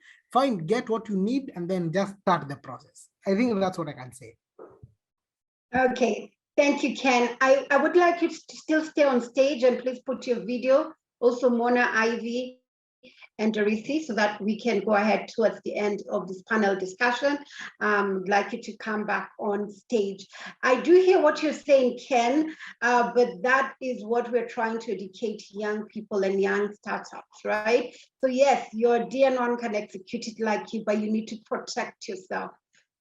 get what you need and then just start the process. I think that's what I can say. Okay, thank you, Ken. I would like you to still stay on stage and please put your video, also Mona, Ivy, and Dorese, so that we can go ahead towards the end of this panel discussion. I'd like you to come back on stage. I do hear what you're saying, Ken, but that is what we're trying to educate young people and young startups, right? So yes, your DN1 can execute it like you, but you need to protect yourself.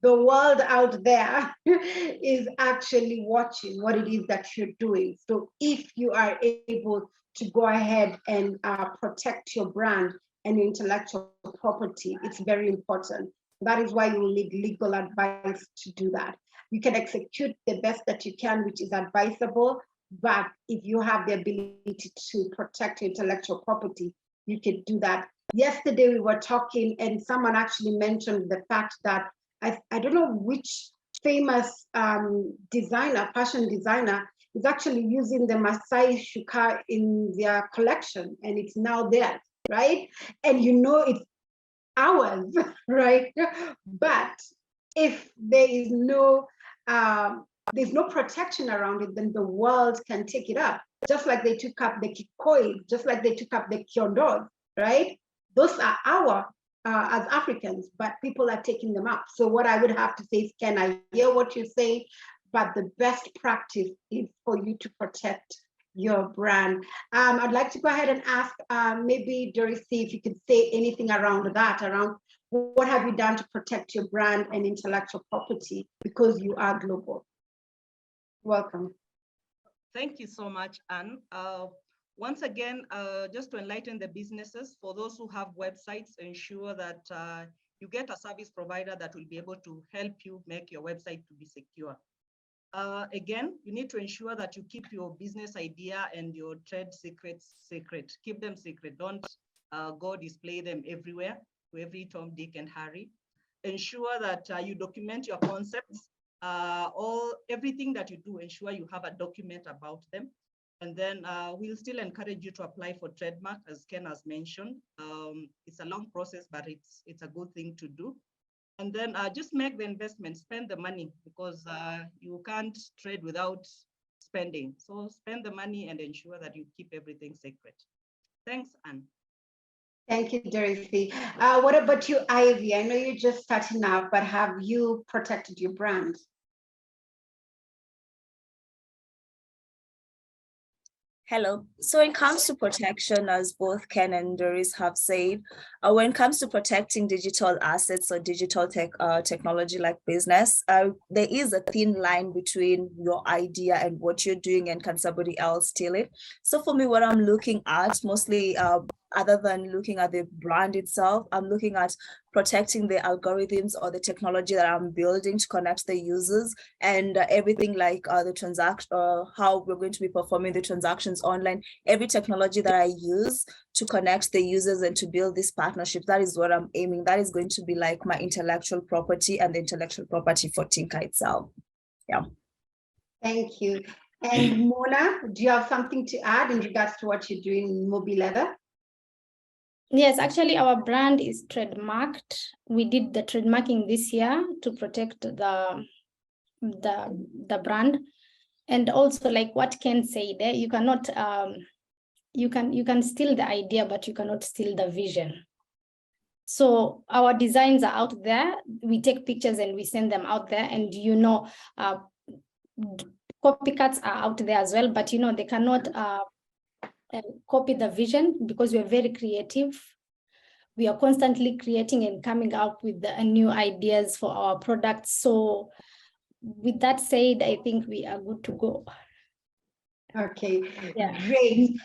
The world out there is actually watching what it is that you're doing. So if you are able to go ahead and protect your brand and your intellectual property, it's very important. That is why you will need legal advice to do that. You can execute the best that you can, which is advisable, but if you have the ability to protect your intellectual property, you can do that. Yesterday we were talking and someone actually mentioned the fact that I don't know which famous designer, fashion designer, is actually using the Masai Shuka in their collection, and it's now there, right? And you know it's ours, right? But if there is no there's no protection around it, then the world can take it up. Just like they took up the Kikoi, just like they took up the Kyondor, right? Those are our as Africans, but people are taking them up. So what I would have to say is, can I hear what you're saying? But the best practice is for you to protect your brand. I'd like to go ahead and ask maybe Dorese, if you could say anything around that, around what have you done to protect your brand and intellectual property because you are global. Welcome. Thank you so much, Anne. Once again, just to enlighten the businesses, for those who have websites, ensure that you get a service provider that will be able to help you make your website to be secure. Again, you need to ensure that you keep your business idea and your trade secrets secret. Keep them secret. Don't go display them everywhere to every Tom, Dick, and Harry. Ensure that you document your concepts. Everything that you do, ensure you have a document about them. And then we'll still encourage you to apply for trademark, as Ken has mentioned. It's a long process, but it's a good thing to do. And then just make the investment, spend the money, because you can't trade without spending. So spend the money and ensure that you keep everything secret. Thanks, Anne. Thank you, Dorese. What about you, Ivy? I know you're just starting out, but have you protected your brand? Hello. So when it comes to protection, as both Ken and Dorese have said, when it comes to protecting digital assets or digital technology like business, there is a thin line between your idea and what you're doing, and can somebody else steal it? So for me, what I'm looking at mostly, other than looking at the brand itself, I'm looking at protecting the algorithms or the technology that I'm building to connect the users, and everything like the transaction, how we're going to be performing the transactions online, every technology that I use to connect the users and to build this partnership. That is what I'm aiming. That is going to be like my intellectual property and the intellectual property for Tynka itself. Yeah. Thank you. And Mona, do you have something to add in regards to what you're doing in Mubi Leather? Yes, actually our brand is trademarked. We did the trademarking this year to protect the brand. And also, like what Ken said, you cannot you can steal the idea, but you cannot steal the vision. So our designs are out there. We take pictures and we send them out there, and copycats are out there as well, but they cannot copy the vision, because we're very creative. We are constantly creating and coming out with the new ideas for our products. So with that said, I think we are good to go. Okay, yeah. Great.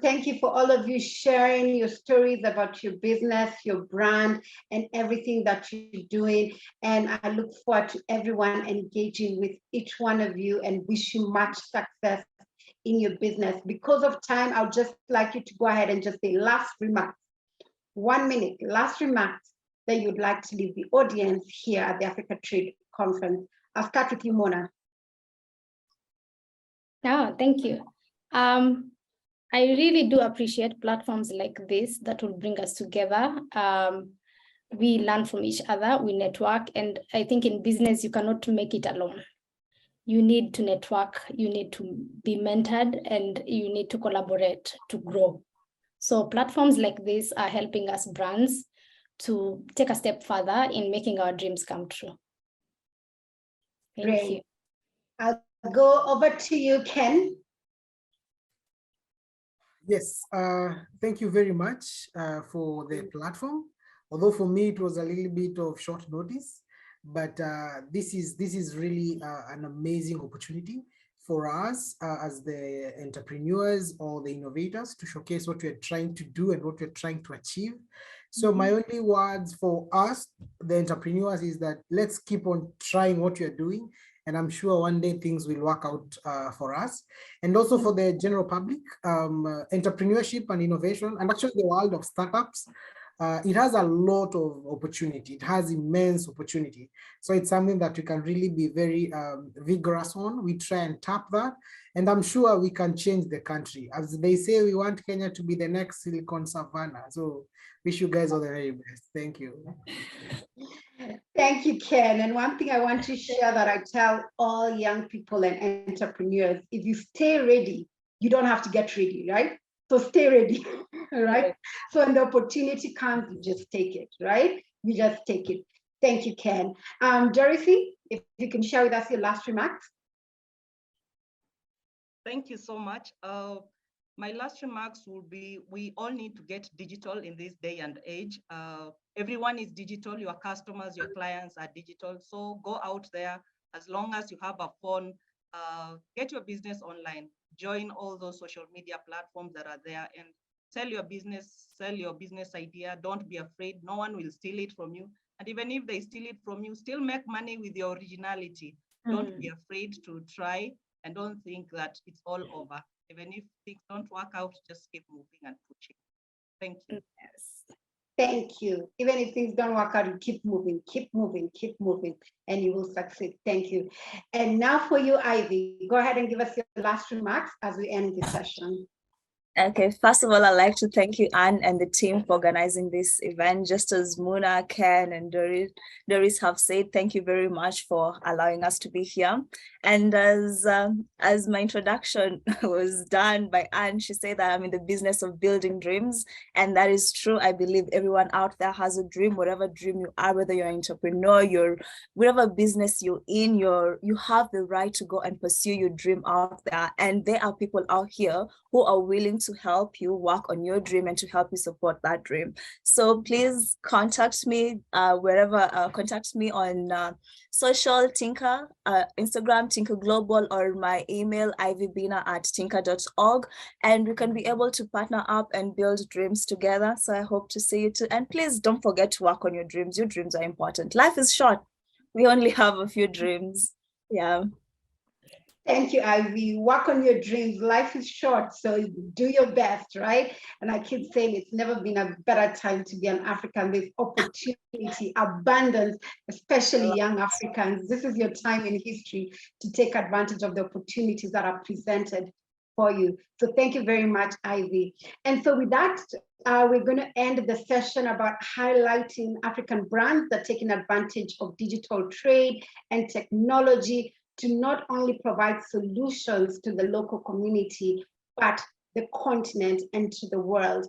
Thank you for all of you sharing your stories about your business, your brand, and everything that you're doing. And I look forward to everyone engaging with each one of you and wish you much success in your business. Because of time, I'll just like you to go ahead and just say last remarks 1 minute, last remarks that you'd like to leave the audience here at the Africa Trade Conference. I'll start with you, Mona. Thank you. I really do appreciate platforms like this that will bring us together. We learn from each other, we network, and I think in business, you cannot make it alone. You need to network, you need to be mentored, and you need to collaborate to grow. So platforms like this are helping us brands to take a step further in making our dreams come true. Thank you. I'll go over to you, Ken. Yes, thank you very much for the platform. Although for me, it was a little bit of short notice, but this is really an amazing opportunity for us as the entrepreneurs or the innovators to showcase what we're trying to do and what we're trying to achieve. So my only words for us, the entrepreneurs, is that let's keep on trying what we're doing. And I'm sure one day things will work out for us. And also for the general public, entrepreneurship and innovation, and actually the world of startups, it has a lot of opportunity. It has immense opportunity. So it's something that we can really be very vigorous on. We try and tap that. And I'm sure we can change the country. As they say, we want Kenya to be the next Silicon Savannah. So wish you guys all the very best. Thank you. Thank you, Ken. And one thing I want to share that I tell all young people and entrepreneurs, if you stay ready, you don't have to get ready, right? So stay ready, right? So when the opportunity comes, you just take it, right? You just take it. Thank you, Ken. Dorese, if you can share with us your last remarks. Thank you so much. My last remarks will be, we all need to get digital in this day and age. Everyone is digital, your customers, your clients are digital. So go out there, as long as you have a phone, get your business online, join all those social media platforms that are there and sell your business idea. Don't be afraid, no one will steal it from you. And even if they steal it from you, still make money with your originality. Don't be afraid to try and don't think that it's all over. Even if things don't work out, just keep moving and pushing. Thank you. Yes. Thank you. Even if things don't work out, you keep moving, and you will succeed. Thank you. And now for you, Ivy, go ahead and give us your last remarks as we end the session. Okay, first of all, I'd like to thank you, Anne, and the team for organizing this event. Just as Mona, Ken, and Dorese have said, thank you very much for allowing us to be here. And as my introduction was done by Anne, she said that I'm in the business of building dreams, and that is true. I believe everyone out there has a dream, whatever dream you are, whether you're an entrepreneur, whatever business you're in, you have the right to go and pursue your dream out there. And there are people out here who are willing to help you work on your dream and to help you support that dream. So please contact me contact me on social, Tynka, Instagram, Tynka Global, or my email, ivybina@tynka.org, and we can be able to partner up and build dreams together. So I hope to see you too. And please don't forget to work on your dreams. Your dreams are important. Life is short. We only have a few dreams. Yeah. Thank you, Ivy. Work on your dreams. Life is short, so do your best, right? And I keep saying it's never been a better time to be an African. There's opportunity, abundance, especially young Africans. This is your time in history to take advantage of the opportunities that are presented for you. So thank you very much, Ivy. And so with that, we're going to end the session about highlighting African brands that are taking advantage of digital trade and technology to not only provide solutions to the local community, but the continent and to the world.